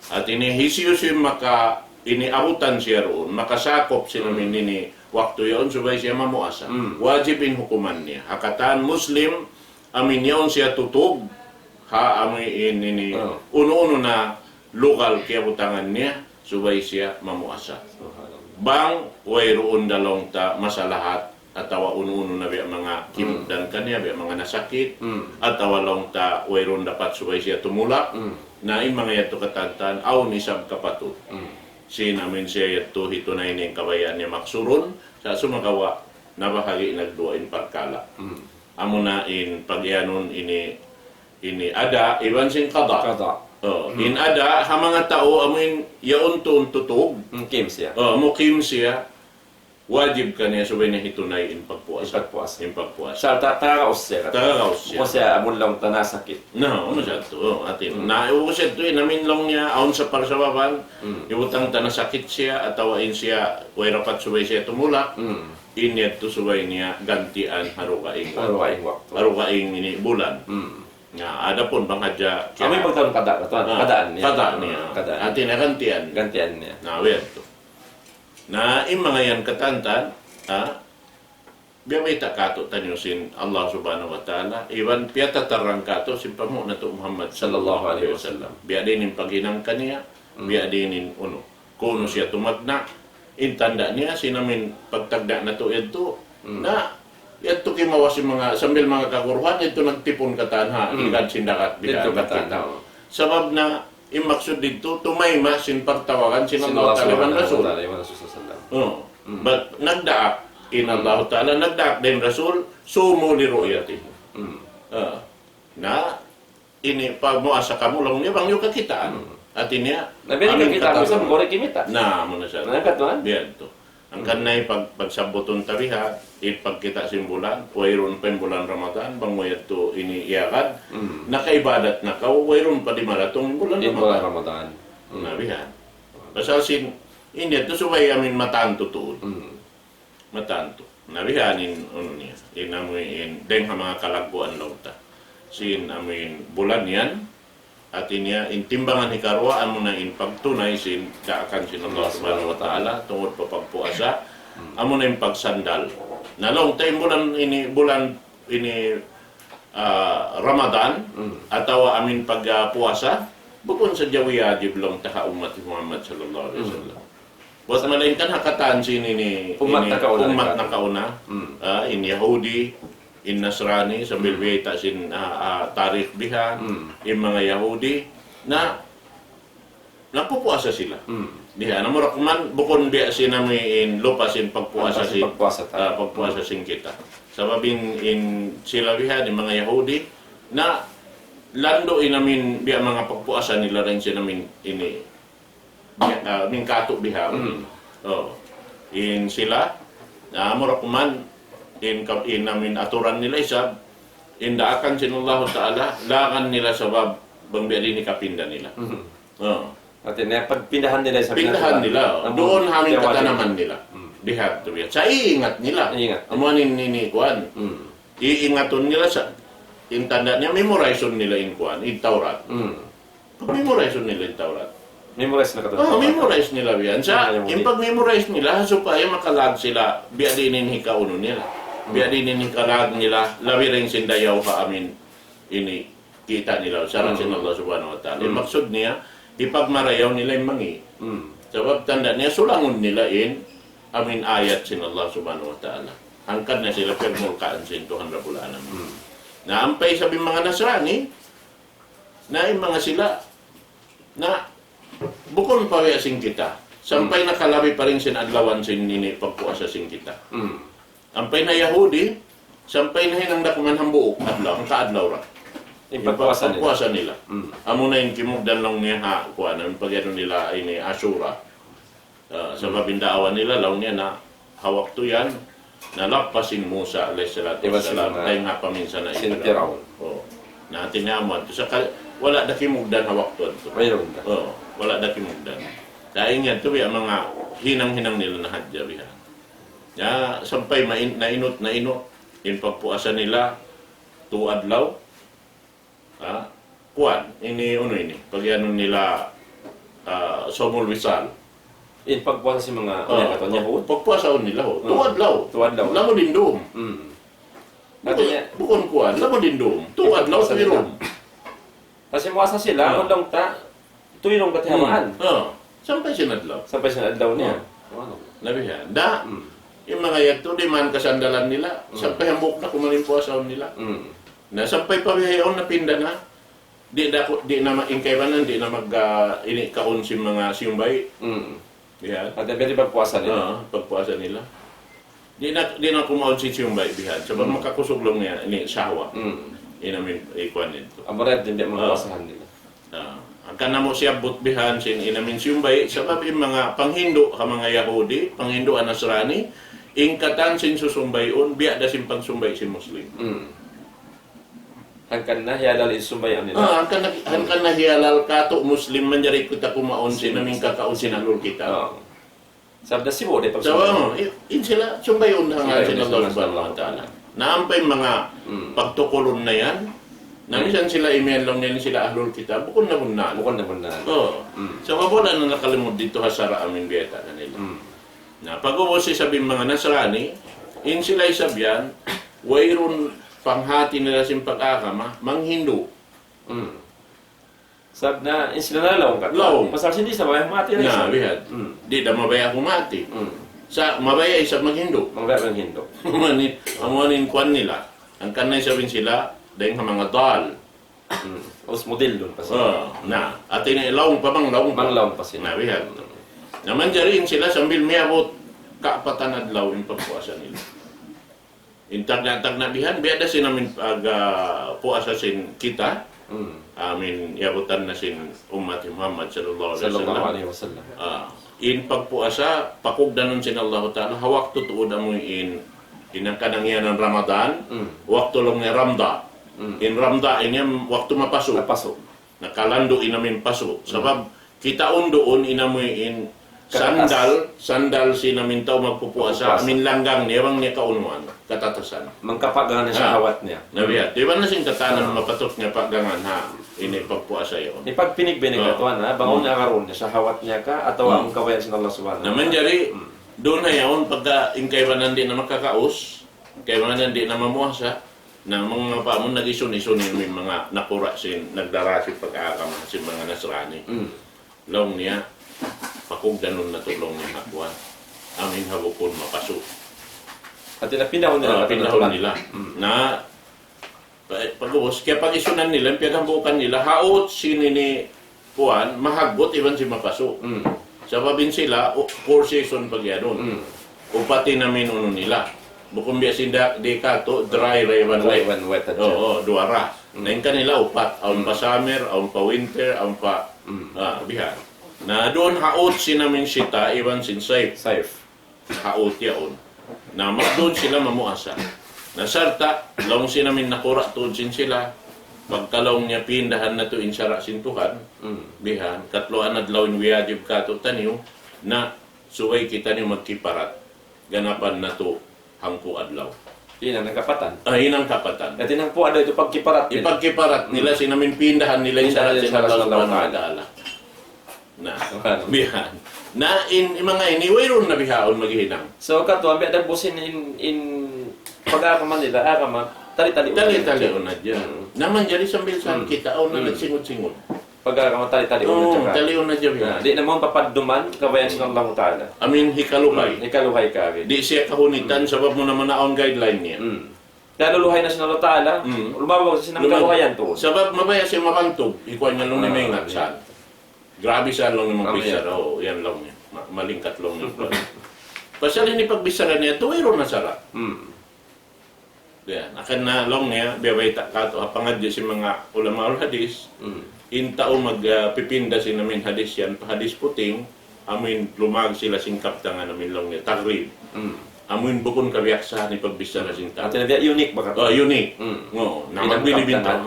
Speaker 2: At ini hisiusim maka iniabutan siya roon, makasakop sila ini waktu yon subay siya mamuasa. Wajibin hukuman niya. Hakataan Muslim, amin yon siya tutog, amin ini uno-uno na lokal kaya butangan niya, subay siya mamuasa. Bang, way roon dalong ta masalahat, atawa uno-uno na biya mga kimugdan kanya, biya mga nasakit, atawa long ta way roon dapat subay siya tumulak, na yung mga yato katantan, aw nisab kapatid. Sinamin siya yato hito na yung kabayan niya maksurun, sa sumagawa, nabahagi nagduwain pagkala. Amo na in pagyanon ini ada, iban sing kada. In ada, ha mga tao, amin yaon to tutog.
Speaker 3: Kim siya.
Speaker 2: Mukim siya, wajib ka niya subay na hitunay in pagpuasa. In pagpuasa.
Speaker 3: Siya, tagakaos siya.
Speaker 2: Tagakaos siya.
Speaker 3: Kung siya, amon lang tanasakit.
Speaker 2: No, masyad to. Atin. Nauusad to, namin lang niya, aon sa parsababan, ibutang tanasakit siya, atawain siya, way rapat subay siya tumulak, inyat to subay niya, gantian, harukaing. Harukaing ini bulan. Nga, ada pun bang hadya.
Speaker 3: Kami pagtanong kadaan niya.
Speaker 2: Kadaan niya. Atin na gantian.
Speaker 3: Gantian niya.
Speaker 2: Nawet to. Na yung mga yan katantan, biya may takato tanyusin Allah subhanahu wa ta'ala, iwan piya tatarang kato, simpamu na to Muhammad sallallahu alaihi wasallam. Biya din yung paghinang kaniya, biya din yung kuno siya tumagna, intanda niya, sinamin pagtagda na to ito, na ito kimawas yung mga, sambil mga kaguruhan, ito nagtipon katanha, igad sindakat,
Speaker 3: Dito
Speaker 2: bigat
Speaker 3: katanaw.
Speaker 2: sabab na imaksud dito, tumayma, sinpartawakan, sinallahu ta'ala Rasul. But nagdaak, inallahu ta'ala, nagdaak din Rasul, sumo li ru'yati. Na, ini, pag muasa kamu, lang niya, bang yung kakitaan. At niya,
Speaker 3: Nabili ka kita, bisa mengorek kimita.
Speaker 2: na, muna siya.
Speaker 3: Nangkat tuan?
Speaker 2: Biyan to. Ang kanay pagsabuton tariha, ipagkita simbulan, wayron pa yung bulan Ramadan, bang wayat to iniiyakan, nakaibadat na ka, wayron pa di maratong bulan
Speaker 3: Ramadan.
Speaker 2: Nabihan. Pasal sin, hindi, ito subay amin matanto to. Matanto. Nabihanin, ano niya, inamuin, deng mga kalagbuan lauta. Sin amin bulan yan, at inya intimbangan hikarwa amo na in pagtunay sin kaakan sin Allah subhanahu wa ta'ala tungod pa pagpuasa amo na in pagsandal na long time bulan ini Ramadan atawa amin pagpuasa bukod sa jawiyadib long taha umat Muhammad sallallahu alaihi wasallam was malain kan hakatan sin ini umat na kauna in Yahudi in Nasrani sambil beta sin tarikh biha in mga Yahudi na nagpupuasa sila. Diha na murakman bukon biya sinamin lupa sin pagpuasa sin pagpuasa sin kita. Sababin in sila biha in mga Yahudi na lando inamin biya mga pagpuasa nila rin sinamin ini min kato biha. In sila na murakman in namin aturan nila isab indaakan sinullahu ta'ala lakan nila sabab bangbiya din ikapinda nila.
Speaker 3: At pagpindahan nila sa
Speaker 2: pindahan nila. Doon haming katanaman nila. Dihat to biya. Sa iingat nila. Amuanin nini kuan. Iingaton nila sa intanda niya memorization nila in kuan, in Taurat. Memorization nila in Taurat.
Speaker 3: Memorize na katulad.
Speaker 2: Memorize nila biyan. Sa impag-memorize nila supaya makalag sila biya din hikauno nila. Biya din hikalag nila labi rin sindayaw ka amin ini kita nila sarang sin Allah subhanahu wa ta'ala. Maksud niya ipagmarayaw nila yung mangi. Sabab tanda niya sulangon nila in amin ayat sin Allah subhanahu wa ta'ala. Angkat na sila permulkaan sin Tuhan Rabbul Alamin. Naampay sabi mga Nasrani na yung mga sila na bukon pa sing kita. Sampay nakalabi pa rin sin adlawan sin nini pagpuasa sing kita. Ampay na Yahudi, sampay na hinang dakuman hambuok adlaw, ang kaadlaw ra. Pagpuasa nila. Amo na yung kimugdan lang niya ha, kuha na, pag-ano nila ini Ashura. Sa mabindaawan nila, lang niya na hawak to yan, nalapasin Musa alayhi salatu wassalam, ay nga paminsan na
Speaker 3: Sinatiraw.
Speaker 2: Natin niya mo. Wala na kimugdan hawak to.
Speaker 3: Mayroon na.
Speaker 2: Wala na kimugdan. Dahil nga ito, ang mga hinang-hinang nila na hadya biha. Ya, sampay nainot, in pagpuasa nila, tuadlaw, kuan, ini, pag ano nila, somul wisal,
Speaker 3: In pagpuasa si mga unya katon niya hud.
Speaker 2: Pagpuasaon nila ho. Tuwad law.
Speaker 3: Tuwad law.
Speaker 2: Lamo din doon.
Speaker 3: Katanya
Speaker 2: Bukon kuan, lamo din doon. Tuwad law sa birom.
Speaker 3: kasi moasa sila undang ta tuylong katihamaan.
Speaker 2: Sampay sinadlaw.
Speaker 3: Sampai sa adlaw niya. Ano?
Speaker 2: Nabihan. Da, yung mga yato, di man kasandalan nila. Sampay hambok na kumanin puasaon nila. Na sampay pabihayon na pinda na. Di na maingkaybanan, di na inikaon si mga siumbay. Bihan.
Speaker 3: At pwede pagpuasa nila.
Speaker 2: Pagpuasa nila. Di na kumaon si siumbay bihan. Sabab makakusuglong niya, ini sawa. Inamin ikuan nito.
Speaker 3: Amaret din magpuasahan nila.
Speaker 2: Ang kanamo siya butbihan sin inamin siumbay sabab yung mga panghindo ka mga Yahudi, panghindo ang Nasrani, ingkatan sin susumbayon, biya da sin pagsumbay si Muslim.
Speaker 3: Hangkan na hiyalal isumbayan nila.
Speaker 2: Hangkan na hiyalal kato Muslim man jari kita kumaon sin naming kakaon sinalul kita.
Speaker 3: Sabda si Bode pag
Speaker 2: So, in sila sumbayon hanga sila Allah subhanahu wa ta'ala. Naampay mga pagtukulon na yan, namisan sila email lang nila sila ahlul kita, bukon na bunal.
Speaker 3: Bukon na bunal.
Speaker 2: So, wala na nakalimod dito hasara amin biyeta na nila. Na pag-uwas sabi mga Nasrani, in sila isabyan, wayron panghati nila sin pag-akama, manghindo.
Speaker 3: Sab na sila na lawong ka.
Speaker 2: Lawong.
Speaker 3: Masal hindi sa bayang mati na isa.
Speaker 2: Bihad. Di da mabaya kumati. Sa mabaya isa maghindo.
Speaker 3: Mga bayang hindo.
Speaker 2: Ang kwan nila, ang kanay sabihin sila, dahil nga mga dal.
Speaker 3: Os model doon pa sila.
Speaker 2: At inilawang pa bang lawang pa.
Speaker 3: Manglawang pa sila.
Speaker 2: Bihad. Naman dyarin sila sambil miyabot kaapatan adlaw yung pagpuasa nila. Intag na bihan, biyada sin namin puasa sin kita. Amin yabutan na sin umat Muhammad sallallahu alaihi wasallam. In pagpuasa, pakugdanon sin Allah Ta'ala, hawak tutuod mo in ang kanangyan ng Ramadan, waktu long nga Ramda. In Ramda, inyam waktu mapasok. Nakalando inamin pasok. Sabab, kita doon inamoy in sandal si namin tao magpupuasa, amin langgang niya, bang niya kaunuan, katatasan.
Speaker 3: Mangkapagangan na siya hawat niya.
Speaker 2: Nabiyat, di ba na sing katanan mapatok niya paggangan ha, ini pagpuasa yun.
Speaker 3: Ipagpinig-binig ka tuwan ha, bangon niya karoon niya, sa hawat niya ka, ataw ang kawayan sin Allah subhanahu.
Speaker 2: Naman jari, doon na yun, pagka ingkaybanan di na makakaos, kaybanan di na mamuasa, na mga pamon nag-isun-isunin may mga nakura sin, nagdarasin pag-aakama sin mga Nasrani. Long niya, pakugdanon na tulong ni Hakwan. Amin habukon mapasok.
Speaker 3: At pinahon nila.
Speaker 2: Pinahon nila. Na pag-uwas, kaya pag-isunan nila, pinagambukan nila, haot sinini Kuan, mahagot iban si mapasok. Sababin sila, 4 season pag yanon. Upati namin uno nila. Bukong biya sinda di kato, dry rayban wet. Oo, duara. Nain kanila upat, aun pa summer, aun pa winter, aun pa bihan. Na doon haot sinamin sita, iban sin safe. Haot yaon. Na doon sila mamuasa. Nasarta, laong sinamin nakura tuon sin sila. Pagkalong niya pindahan na to insara sin Tuhan, bihan, katloan adlaw yung wiyadib kato taniyo, na suway kita niyo magkiparat. Ganapan na to hangko adlaw.
Speaker 3: Yun ang kapatan.
Speaker 2: Yun ang kapatan.
Speaker 3: At yun ang po ada ito pagkiparat nila.
Speaker 2: Ipagkiparat nila, sinamin pindahan nila yung sarat sin Allah subhanahu wa ta'ala. Na, bihan. Na mga iniwayron na bihaon maghinang.
Speaker 3: So kato, ang biya busin in pag-akaman nila, akaman, tali-tali
Speaker 2: na dyan. Naman dyan sambil saan kita, na nagsingot-singot.
Speaker 3: Pag-akaman, tali-tali na
Speaker 2: tali na dyan.
Speaker 3: Di naman papadduman, kabayan ng Allah Ta'ala.
Speaker 2: Amin, hikaluhay.
Speaker 3: Hikaluhay ka.
Speaker 2: Di siya kahunitan, sabab mo naman na ang guideline niya.
Speaker 3: Kaya luluhay na siya ng Allah Ta'ala, lumabag sa sinang kaluhayan to.
Speaker 2: Sabab mabaya siya mabantog, ikuha niya lang ni Mengat saan. Grabe saan lang naman bisar. Yan lang niya. Malingkat lang niya. Pasal ini pagbisaran niya, tuwiro na sarap. Yan. Akan na long niya, biyabay kato, apangad si mga ulama ul hadis, intao magpipinda si namin hadis yan, hadis puting, amin lumag sila singkap tangan namin long niya, tagrib. Amin bukon kabiyaksahan ni pagbisara sinta.
Speaker 3: At yun, unique ba ka?
Speaker 2: Unique. Na magbilibinta.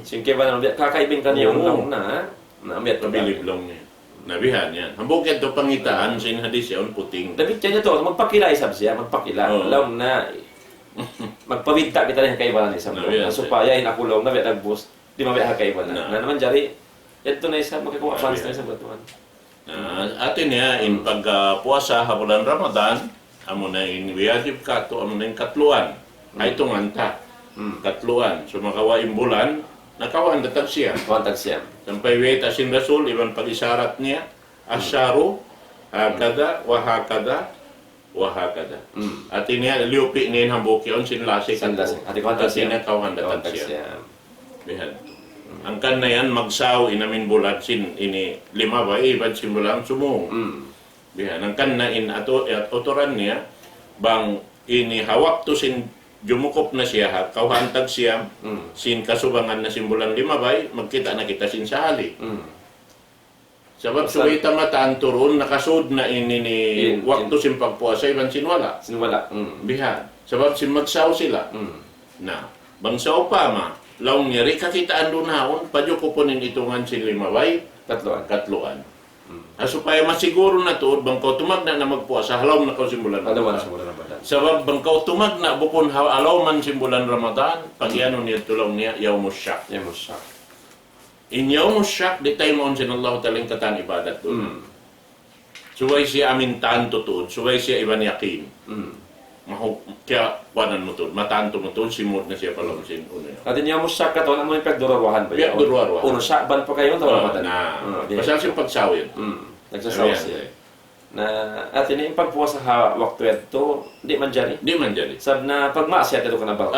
Speaker 3: Singke ba na, kakaibin ka niya yung na amiyat
Speaker 2: pabilib long niya. Nabihan yan. Hambog ito pangitaan sin hadis yan, puting.
Speaker 3: Dapat niya to, magpakila isab siya, magpakila. Alam na, magpawinta kita rin kaibalan isang mo. Supaya inakulong na biya nagbus, di mabiya kaibalan. Na naman jari, ito na isa, magkakuha fans na isang batuan.
Speaker 2: Atin niya, in pagpuasa ha bulan Ramadan, amo na in wiyadib ka to, amo na in katluan. Ay tunganta. Katluan. So makawain bulan, nakawan datag siya.
Speaker 3: Kuwantag siya.
Speaker 2: Sampay weta sin Rasul, ibang pag-isarat niya, asyaru, hakada, wahakada, wahakada. Atin niya, liupi niya hambukyon, sinlasik.
Speaker 3: Sinlasik. Ati kuwantag siya.
Speaker 2: Atin niya kawan datag
Speaker 3: Kuwantag
Speaker 2: siya.
Speaker 3: siya.
Speaker 2: Bihan. Ang kan na yan, magsaw inamin bulat sin ini lima ba ibad sin bulang sumung. Bihan. Ang kan na in otoran niya bang ini hawak to sin jumukop na siya ha, kauhantag siya sin kasubangan na sin bulang lima bay magkita na kita sin sahali. Sabab suwita mataan turon nakasud na ini ni waktu sin pagpuasa iban sin wala.
Speaker 3: Sinwala.
Speaker 2: Bihan. Sabab sin magsaw sila. Na bang sa upama laong niya, kakitaan doon haon, padyo ko po itungan si limaway, katluan. Supaya masiguro na to, bangkaw tumagna na magpuasa, halaw na simbulan
Speaker 3: Alawan sa mula Ramadan.
Speaker 2: Sabab bangkaw tumagna, bukon halaw man simbulan Ramadan, pag yan niya tulong niya, yawmus syak.
Speaker 3: Yawmus syak.
Speaker 2: In yawmus syak, di tayo maon sinallahu taling katan ibadat doon. Suway siya amin taan tutuod, suway siya iban yakin. Kaya wanan mo to, matanto mo to, simod na siya palang sin uno.
Speaker 3: At yawmus syak ka to, ano yung pagdurarwahan ba
Speaker 2: Biyak durwarwahan.
Speaker 3: Uno syak, ban pa kayo ito Ramadan?
Speaker 2: Basta siya pagsawin.
Speaker 3: Nagsasawa siya. Na at ini yung pagpuasa ha waktu ito, di man jari.
Speaker 2: Di man jadi.
Speaker 3: Sab na pagmaasya ito ka na ba?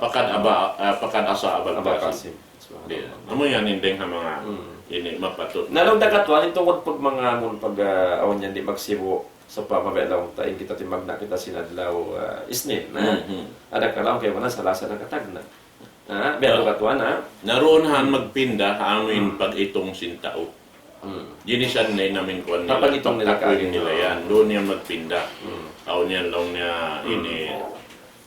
Speaker 2: Pakan asa abal
Speaker 3: Abakasim.
Speaker 2: Amo yan indeng ha mga ini mapatut.
Speaker 3: Nalong dagatwan tungod pag mga mun pag awan yan di magsibo sa pamabelaw tayo kita timag na kita sinadlaw isnin na ada kalaw kay wala sa lasa ng katagna. Beto katuan
Speaker 2: Naroon han magpinda amin pag itong sintao. Ginisan na namin kuan nila.
Speaker 3: Kapag itong nila
Speaker 2: kaagin nila yan, doon yan magpinda. Aw niyan lang niya ini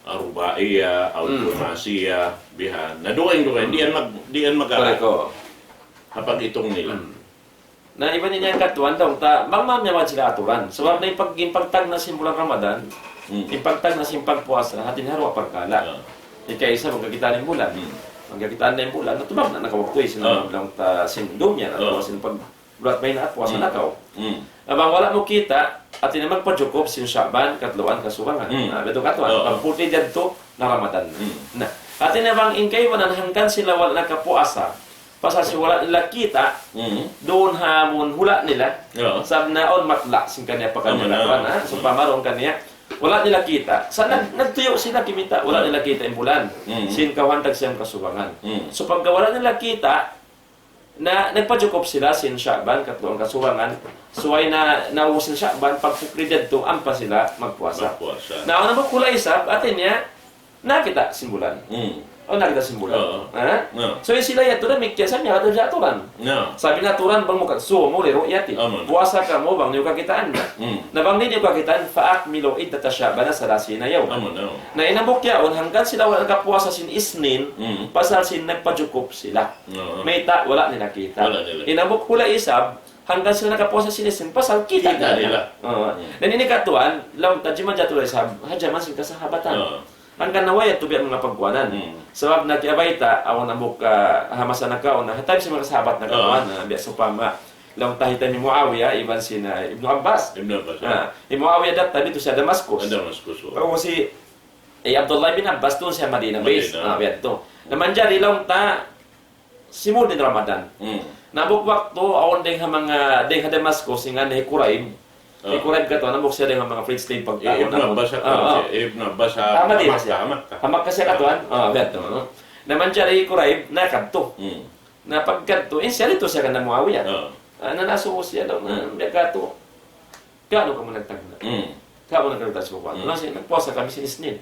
Speaker 2: arubaiya, automasiya, bihan. Nadukain, di yan mag-aral. Kapag itong nila.
Speaker 3: Na iba niya yung katuan daw, mamam niya sila aturan. Sebab na impagtag na simbulan Ramadan, impagtag na simpagpuasa, hatin harwa pagkala. Ika isa, magkakitaan ng bulan. Magkakitaan na yung bulan, natubag na nakawagtoy, sinabang sindom niya, bulat may na at puasa na kaw. Abang wala mo kita, at ina magpadyukop sin Shaban, katluan, kasubangan. Beto katuan, pagputi dyan to, na Ramadan na. At ina bang inkay, wananhangkan sila wala nakapuasa, pasal si wala nila kita, doon hamon hula nila, sab naon matla, sin kanya pa kanya katuan, so pamaron kanya, wala nila kita. Sa nagtuyo sila kimita, wala nila kita yung bulan. Sin kawantag siyang kasubangan. So pagka wala nila kita, na nagpadyukop sila sin Shaban, katluang kasubangan, suway na nausin Shaban, pagpukridad to, ampa sila magpuasa. Na mo kulay isap, atin niya, nakita simbulan. O nakita simbulan. So yung sila yato na, may kiyasan niya, ato siya aturan. Sabi na aturan, bang mo katsuo mo, lero yati. Puasa ka mo, bang niyo kakitaan na. Na bang niyo kakitaan, faak milo idata Shaban na salasi na yaw. Na inabok yaon, hanggang sila wala nakapuasa sin isnin, pasal sin nagpadyukop sila. May wala nila kita. Inabok pula isab, hanggang sila nakapuasa sin isnin, pasal kita nila. Dan ini katuan, lawan tajiman jatuh isab, hajaman sin kasahabatan. Hanggang naway at tubian mga pagkuanan. Sebab nakiabay ta, awan nabuk hamasan na kaon, hatay si mga sahabat na kawan, biasa pama, lang tahitan ni Muawiyah, iban si Ibnu Abbas. Muawiyah data dito sa Damascus. Pero si Abdullah bin Abbas doon sa Madinah base. Beto. Naman dyan, ilang ta, simul din Ramadan. Nabuk waktu, awan din mga, din sa Damascus, nga na Quraib. Quraib ka to, nabuk siya din mga free slave pagkaon.
Speaker 2: Ibn Abbas sa
Speaker 3: hamak kasi ka to, beto. Naman dyan, Quraib, nakadto. Napagkadto, siya dito siya ka na Muawiyah. Nanasuko siya daw, nagkato. Kano ka mo nagtagna? Kano nagkaroon sa buwan? Nagpuasa kami sinisnin.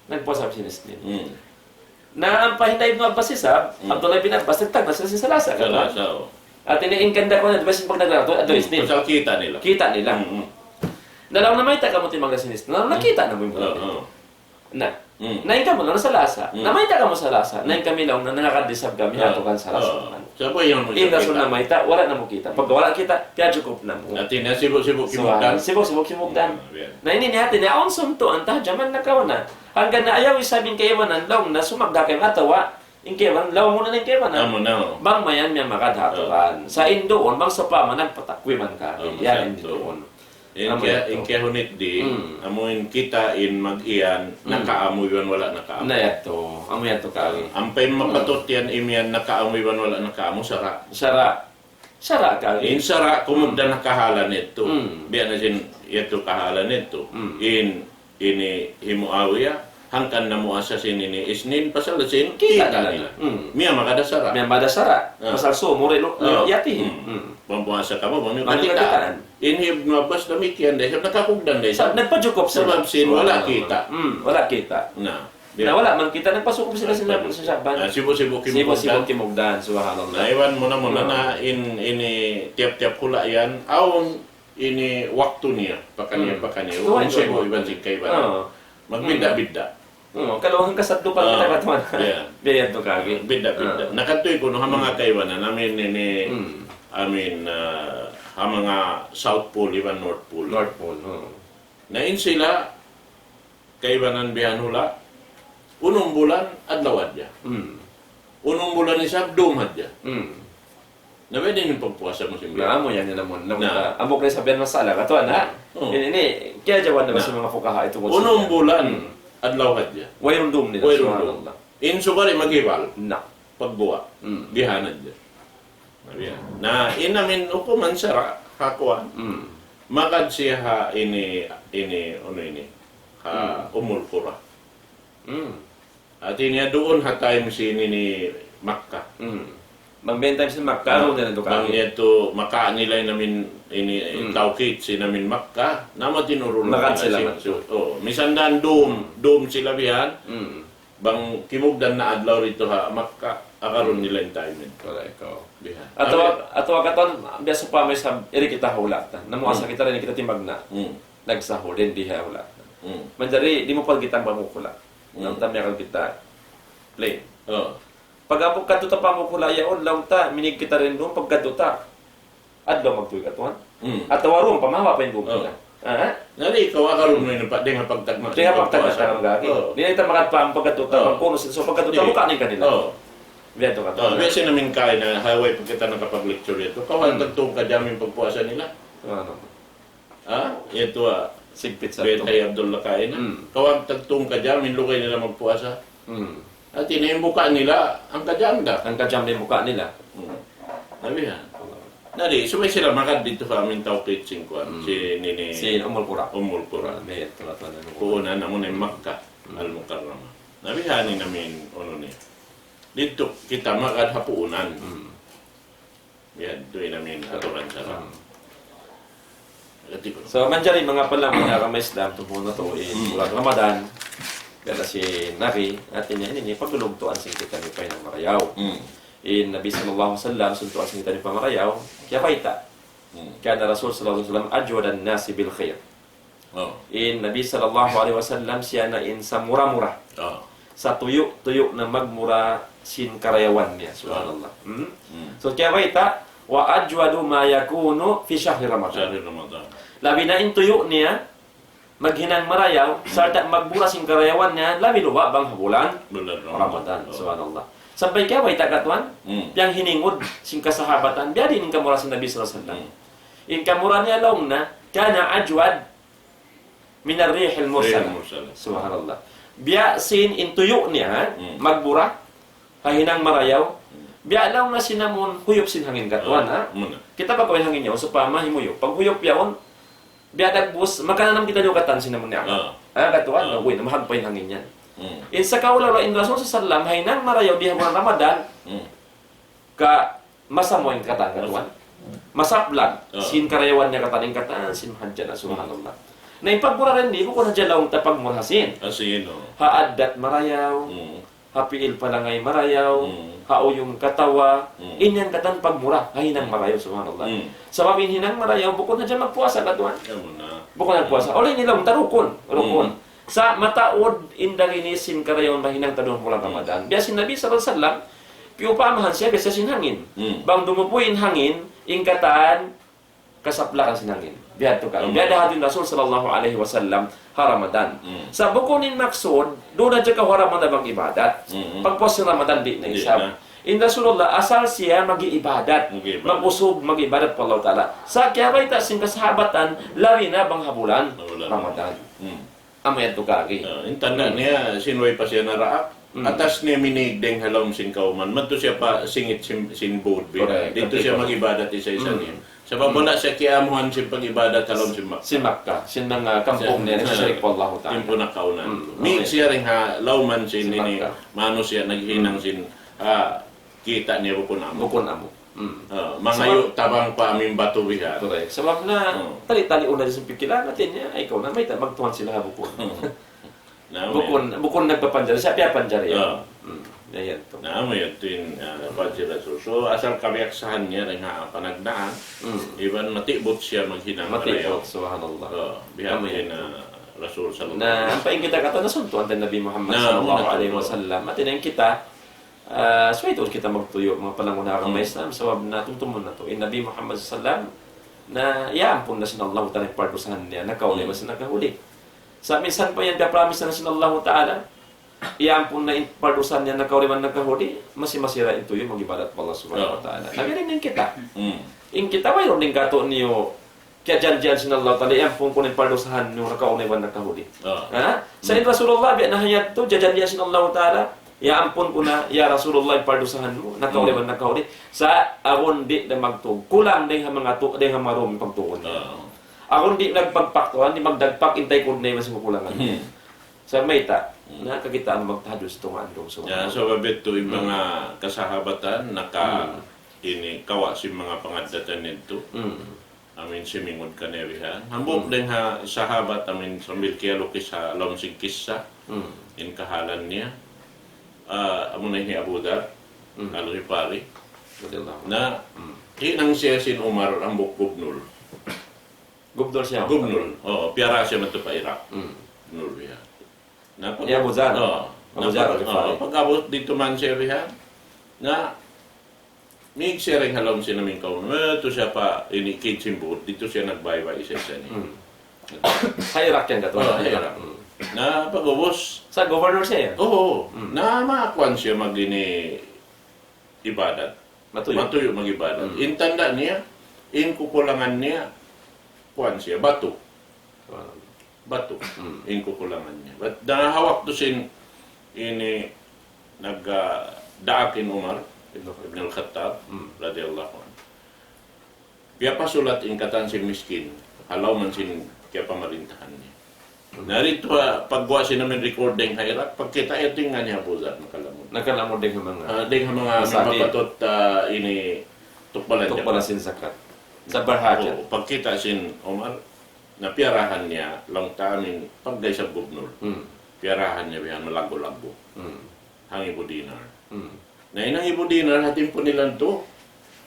Speaker 3: Nagpuasa kami sinisnin. Na ang pahinday Ibn Abbas isab, Abdullah bin Abbas, nagtagna sila sa Salasa. At iniinkanda ko na, diba sin pag naglaro, ito isnin.
Speaker 2: Pasal kita nila.
Speaker 3: Kita nila. Nalaw na may taka mo timang na sinisnin. Nakita na mo yung nain ka mo na sa lasa. Namayta ka mo sa lasa. Nain kami lang na nakakadisab kami hatukan sa lasa.
Speaker 2: Sabo yung mo
Speaker 3: kita. Rason na mayta, wala na mo kita. Pag wala kita, piadjukop na mo.
Speaker 2: At ina sibuk-sibuk kimugdan.
Speaker 3: Sibuk-sibuk kimugdan. Na ini natin, na on sunto, ang tahjaman na kawana. Hanggang na ayaw isabing kayo mananlaw na sumagda kayong atawa, Ingkeman, lawa mo na ng ingkeman.
Speaker 2: Amo na.
Speaker 3: Bang mayan may makadhaturan. Sa Indoon, bang sopa man nagpatakwiman ka. Yan Indoon.
Speaker 2: Kaya hunit di, amuin kita in mag-iyan, nakaamuyan wala nakaamu.
Speaker 3: Na yato, amo yato kami.
Speaker 2: Ampay mapatot yan imiyan, nakaamuyan wala nakaamu, sara.
Speaker 3: Sara kami.
Speaker 2: In sara, kumugda nakahala nito. Biya na sin, ito kahala nito. Ini himuawiya, hangkan na mo asasin ini isnin, pasalasin, kita nila. Miya makadasara.
Speaker 3: May madasara. Pasal so, murelo, yati.
Speaker 2: Pampuasa ka mo,
Speaker 3: Makita.
Speaker 2: Inhib mabas damikian dahil nakakugdan dahil.
Speaker 3: Nagpajukob
Speaker 2: Sabab sin, wala kita.
Speaker 3: Wala kita.
Speaker 2: Na.
Speaker 3: Na wala man kita nagpasukob sila sa Shaban.
Speaker 2: Sibo-sibo
Speaker 3: Sibo-sibo
Speaker 2: kimugdan.
Speaker 3: kimugdan, subhanallah.
Speaker 2: Naiwan mo na na ini tiap-tiap hula yan. Awon ini waktu niya. Pakaniya. Kung siya mo iban si kaiban. Magbida-bida.
Speaker 3: Kalawang kasadlo pa kita katuan. Biyan to kagi.
Speaker 2: Bida-bida. Nakatuy ko no mga kaiban na namin ini mga South Pole, iban North Pole.
Speaker 3: North Pole.
Speaker 2: Nain sila kaibanan bihan hula. Unong bulan adlaw adya. Unong bulan isab dum adya. Na pwede yung pagpuasa mo simbiyan.
Speaker 3: Na amo yan naman. Amo kaya sabihan masala katuan ha. Ini kaya jawan na ba sa mga fukaha ito.
Speaker 2: Unong bulan adlaw adya.
Speaker 3: Wayrong dum nila.
Speaker 2: Wayrong dum. Insubari magibal.
Speaker 3: Na.
Speaker 2: Pagbuwa. Bihan adya. Na inamin upuman sa hakuan. Magad siya ini umulkura. At ini doon hatay mo si ni Makkah.
Speaker 3: Magbenta sa Makkah ro na
Speaker 2: Bang ito Makkah nila namin ini tawkit si namin Makkah nama tinurulong
Speaker 3: Makat sila.
Speaker 2: Misandan dom sila bihan. Bang kimugdan na adlaw rito ha Makkah akaron nila entertainment.
Speaker 3: Correct.
Speaker 2: Bihan.
Speaker 3: Ato katon biasa pa may sa iri kita hulat. Namuasa kita rin kita timbag na. Nagsahol din diha hulat. Manjari di mo pag kita pamukula. Nang tamya kang kita plain. Pag apok kadto ta pamukula yaon lang ta minig kita rin doon pag kadto ta. Adlaw magtuy katuan. At tawarong pamawa pa yung kita.
Speaker 2: Nari ikaw akaron mo yung pagtagma.
Speaker 3: Kaya pagtagma sa gagi. Di na ita makatpam pag kadto ta pagkuno so pag kadto ta mukha ni kanila. Biyato ka to.
Speaker 2: Kasi namin kaya na highway pag kita nakapag-lecture ito. Kawan tagtong ka dyan yung pagpuasa nila. Ito
Speaker 3: sigpit sa
Speaker 2: Bet ay Abdullah kain. Kawan tagtong ka dyan, minlugay nila magpuasa. At inimbuka nila ang kadyanda.
Speaker 3: Ang kadyam din mukha nila.
Speaker 2: Nabihan. Nari, sumay sila makad dito sa aming tawkit singkuan. Si Nini.
Speaker 3: Si Umulkura.
Speaker 2: Umulkura. Kuunan naman ay Makkah. Al-Mukarramah. Nabihanin namin niya. Dito kita makad hapuunan. Yan, doon namin aturan sa
Speaker 3: So, manjari mga pala mga kamay Islam tungkol na to in bulan Ramadan. Kaya si Nari, atin ini pagulugtuan sing kita ni Pay ng Marayaw. In Nabi sallallahu alaihi wasallam suntuan sing kita ni Pamarayaw, kaya paita. Kaya na Rasul sallallahu alaihi wasallam ajwadan nasi bil khair. In Nabi sallallahu alaihi wasallam siya na in sa mura-mura. Sa tuyo na magmura sin karayawan niya, subhanallah. So kaya paita, wa ajwadu ma yakunu fi syahri Ramadan. Labi na intuyo niya maghinang marayaw sarta magbura sing karayawan niya labi luwa bang bulan Ramadan, subhanallah. Sampai kaya way takatuan yang hiningod sing kasahabatan biya din kamura sin Nabi sallallahu alaihi wasallam. In kamura niya laong na kana ajwad min ar-rih al-mursal. Subhanallah. Biya sin intuyo niya magbura kahinang marayaw biya laong na sinamon huyop sin hangin katuan kita pa kawin hangin niya so pa mahimuyop pag huyop yaon biya dagbus makananam kita dukatan sinamon niya katuan uy na mahagpay hangin yan in sa kaulala in Rasul sallam hainang marayaw di bulan Ramadan ka masamo yung katan katuan masaplag sin karayawan niya kataning katan sin hadjan subhanallah na ipagbura rin di ko na dyan tapag murhasin haadat marayaw hapiil palangay marayaw hauyong katawa inyang katan pagmura hahinang marayaw subhanallah sabab hinang marayaw bukod na dyan magpuasa katuan bukod na puasa olay nilang tarukon sa mataod indalinisin karayaw mahinang tanong mulang Ramadan biyasin Nabi sallallahu alaihi wasallam piupamahan siya biasa sin hangin bang dumupuin hangin ingkatan kasaplakan sinangin. Biadto ka. Biada hatin Rasul sallallahu alaihi wasallam Ramadan. Sa buko ning maksud, do na ka Ramadan bang ibadat. Pagpos si Ramadan di na isab. In Rasulullah asal siya magi-ibadat, mag-usog magi-ibadat pa Allah Ta'ala. Sa kaya ba ita sing kasahabatan, lawi na bang habulan Ramadan. Amayad to kagi.
Speaker 2: Tanda niya, sinway pa siya naraak. Atas niya minigdeng halom sin kauman. Madto siya pa singit sin bodbi. Dito siya mag-ibadat isa-isa niya. Sa babala siya kiamuhan sin pag-ibadat halom sin Makkah.
Speaker 3: Sin Makkah, sin ng kampong niya, nagsirik po Allah Ta'ala.
Speaker 2: Timpo na kaunan. Mi siya rin ha, lauman sin ini, mano siya naghinang sin, kita niya bukon amo.
Speaker 3: Bukon amo.
Speaker 2: Mangayo tabang pa aming bato biha.
Speaker 3: Correct. Sebab na tali-tali una sa pikiran natin niya, ay ikaw na may magtuhan sila bukon. Bukon nagpapanjari, siya piya panjari. Yan to.
Speaker 2: Naamo yan tuwin panjari. So asal kabiaksahan niya rin ha, panagdaan, even matibot siya maghinang.
Speaker 3: Matibot, subhanallah.
Speaker 2: Biha na Rasul sallallahu
Speaker 3: na ang paing kita kata nasuntuan din Nabi Muhammad sallallahu alaihi wasallam. At yung kita, sway kita magtuyo, mga panangunara ng Islam, sabab na tungtumon na to. Nabi Muhammad sallallahu na yaampun na sinallahu ta'ala pardusahan niya, nakaulay mas nakahuli. Sa minsan pa yan, promise na sinallahu ta'ala, yaampun na pardusahan niya, nakaulay man nakahuli, masira ito yung mag-ibadat pa Allah subhanahu wa ta'ala. Nabirin din kita. In kita, mayroon din kato niyo, kaya dyan sinallahu ta'ala, yaampun ko ng pardusahan niyo, nakaulay man nakahuli. Sa Rasulullah, biya nahayat to, dyan sinallahu ta'ala, ya ampun ko na, ya Rasulullah, pardusahan mo, nakauli man nakauli. Sa aron di na magtug, kulang din ha mga tu, din ha marum pagtuon. Aron di nagpagpaktuan, di magdagpak, intay ko na yung masing kukulangan. Sa mayta, nakakitaan magtados tungandong. So
Speaker 2: babit to yung mga kasahabatan, ini kawa si mga pangadatan nito. Amin simingod ka nevihan. Hambok din ha sahabat, amin sambil kialukis ha lomsing kisa, in kahalan niya. Amo na ni Abu Dhar al-Ghifari na hinang siya sin Umar ang gubnul.
Speaker 3: Gubnul siya?
Speaker 2: Gubnul. Piyara siya man ito pa Iraq. Gubnul biya.
Speaker 3: Abu Dhar? Abu Dhar al-Ghifari.
Speaker 2: Pag-abot dito man siya biya, na may siya rin halom siya namin kaun. Ito siya pa, ini kitsimbut, dito siya nagbaybay isa-isa niya.
Speaker 3: Sa Iraq yan gato?
Speaker 2: Iraq. Na pag-ubos.
Speaker 3: Sa governor siya yan?
Speaker 2: Oo. Na makakuan siya mag-ini ibadat. Matuyo mag-ibadat. Intanda niya, in kukulangan niya, kuan siya, bato. Bato. In kukulangan niya. But nahawak to sin, ini, nagdaakin Umar, Ibn al-Khattab, radiyallahu anhu. Kaya pasulat in katan sin miskin, halaw man sin kaya pamarintahan niya. Narito paggawa siya namin recording ha Iraq, pagkita ito nga niya Abu Dhar,
Speaker 3: nakalamod din mga
Speaker 2: mapatot ini tukbalan
Speaker 3: sin zakat sa barhajat.
Speaker 2: Pagkita sin Omar, napiyarahan niya lang tamin pagday sa gubnul. Piyarahan niya bihan malago-lago. Hang Ibu Dinar. Na inang Ibu Dinar, hatin po nilang to,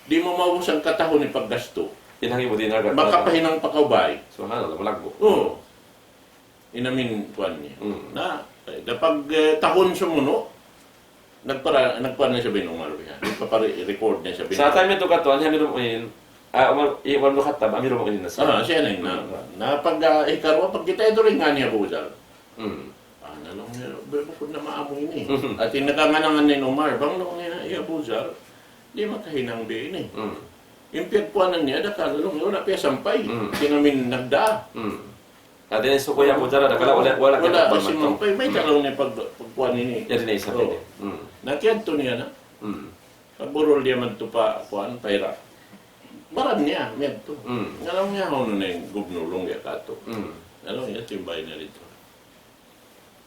Speaker 2: di mo mawus ang katahon ni paggasto.
Speaker 3: Inang Ibu Dinar?
Speaker 2: Baka pahinang pakaubay.
Speaker 3: So malago.
Speaker 2: Oo. Inamin kuan niya. Na pag tahon sumuno, nagkuan na siya binumar biya. Nagpapa-record niya siya binumar.
Speaker 3: Sa time ito katuan, hamin mo in Umar Khattab, amiro mo in nasa.
Speaker 2: Siya na pag ikarwa, pag kita ito rin nga niya Buzal. Nalong niya, bukod na maamoy ni. At inakanganangan ni Umar, bang nalong niya, Buzal, di makahinang din eh. Yung piyagpuanan niya, nalong niya, wala piya sampay. Kinamin nagda.
Speaker 3: Ada yang suku yang mujara ada kalau wala
Speaker 2: si Mampay may talong ni pagkuan ni.
Speaker 3: Jadi na isa din.
Speaker 2: Nakiadto niya na. Pagburol dia man to pa kuan paira. Baran niya medto. Ngalam niya hono na yung gubnulong ya kato. Ngalam niya timbay na rito.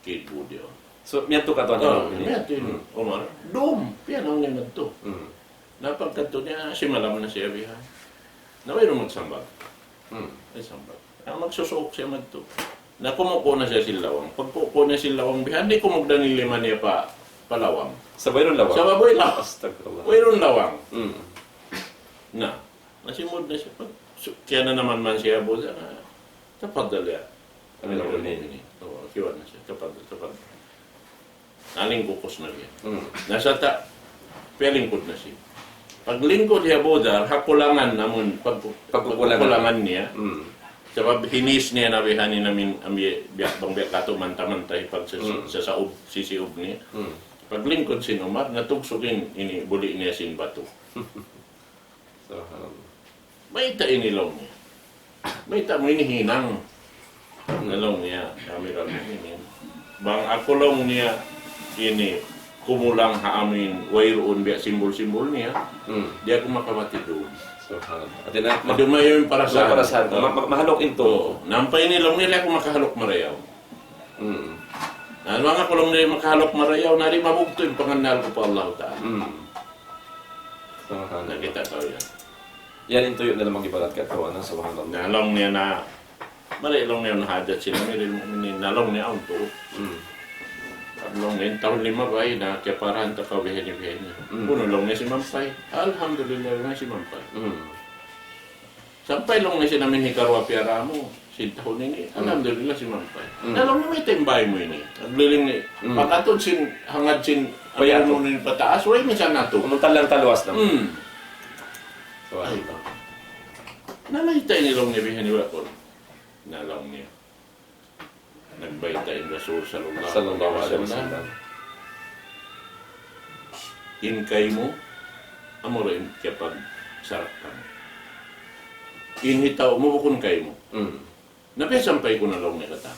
Speaker 2: Kid budio.
Speaker 3: So miadto ka to ano?
Speaker 2: Miadto Omar. Dum, piano niya medto. Napagkadto niya si malam na siya biha. Naway ro magsambag. Ay sambag. Magsusok siya magto. Na kumuko na siya silawang. Pag kuko na silawang bihan, di kumugda ni lima niya pa palawang.
Speaker 3: Sa bayron lawang?
Speaker 2: Sa baboy lawang.
Speaker 3: Astagfirullah.
Speaker 2: Bayron lawang. Na. Nasimod na siya. Kaya na naman man siya boza na tapadal ya.
Speaker 3: Ano na rin?
Speaker 2: Oo, kiwan na siya. Tapadal. Naling kukos na siya. Nasa ta, pelingkod na siya. paglingkod niya bodar, hakulangan namun
Speaker 3: Pagkukulangan.
Speaker 2: pagkukulangan niya.
Speaker 3: Mm.
Speaker 2: Sabab hinis niya na bihanin namin ang biyak bang biyak kato mantay pag sa saob, sisiob niya.
Speaker 3: Mm.
Speaker 2: Paglingkod sin Umar, natugsugin ini buli niya sin bato.
Speaker 3: Subhanallah.
Speaker 2: May ta inilaw niya. May ta mo inihinang. Nalong niya, kami rin ini. Bang akulong niya ini kumulang haamin wayroon biya simbol-simbol niya.
Speaker 3: Mm.
Speaker 2: Di ako makamati doon.
Speaker 3: Subhanallah. At na,
Speaker 2: Madumayo yung para sa
Speaker 3: para sa mahalok into.
Speaker 2: Oo. Nampay nilong nila ako makahalok marayaw.
Speaker 3: Mm.
Speaker 2: Ano mga kulong nila makahalok marayaw, nari mabugto yung panganal ko pa Allah Ta'ala.
Speaker 3: Mm. Subhanallah.
Speaker 2: Nakita ko yan.
Speaker 3: Yan into yun na namang ibarat katawan ng subhanallah.
Speaker 2: Nalong niya na, marilong niya na hadat sila, nalong niya ang to.
Speaker 3: Mm.
Speaker 2: Nalong niya, taon 5 ba na kaya parahan ta kawihan niya. Punulong niya si Mampay. Alhamdulillah nga si Mampay.
Speaker 3: Mm.
Speaker 2: Sampay long niya si namin hikarwa piyara mo. Sintaho nini. Alhamdulillah si Mampay. Nalong niya may timbay mo ini. Nagliling ni. Pakatod sin, hangad sin,
Speaker 3: Payato.
Speaker 2: mo ni pataas. Way minsan nato.
Speaker 3: Kumuntan lang taluwas lang.
Speaker 2: Subhanallah. Nalaitay nilong niya bihan niya ko. Nalong niya. Nagbaytay ang Rasul
Speaker 3: Sallallahu alaihi wasallam.
Speaker 2: Inkay mo, amo rin kapag sarap ka. Inhitaw mo bukon kay mo.
Speaker 3: Mm.
Speaker 2: Napisampay ko na lang ni kata.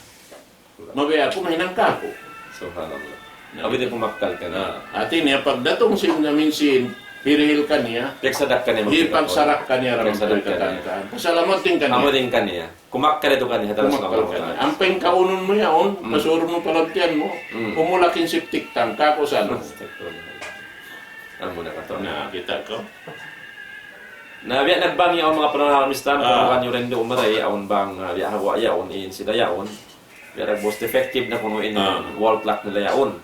Speaker 2: Mabaya ako, mahinang ka ako.
Speaker 3: Subhanallah. Abi din pumaktal ka na.
Speaker 2: Ati niya, pagdatong sin namin sin, hirihil ka niya,
Speaker 3: Pagsadak ka niya.
Speaker 2: di pagsarak ka niya ramang
Speaker 3: Pagsadak ka niya.
Speaker 2: katangkaan. Pasalamat din ka
Speaker 3: Amo
Speaker 2: niya.
Speaker 3: din ka niya. Kumakka rin ka niya.
Speaker 2: Kumakal ka niya. Ang pengkaunon mo yaon, masuro mo palagtian mo, pumulakin siptik tang kako sa ano.
Speaker 3: Amo na ka to.
Speaker 2: Nakita ko.
Speaker 3: Nabiya nagbangi ang mga panahon mistam kung
Speaker 2: Ah.
Speaker 3: kanyo rin do umaray aon bang biya hawa yaon in sila yaon. Pero most effective na kuno in wall clock nila yaon.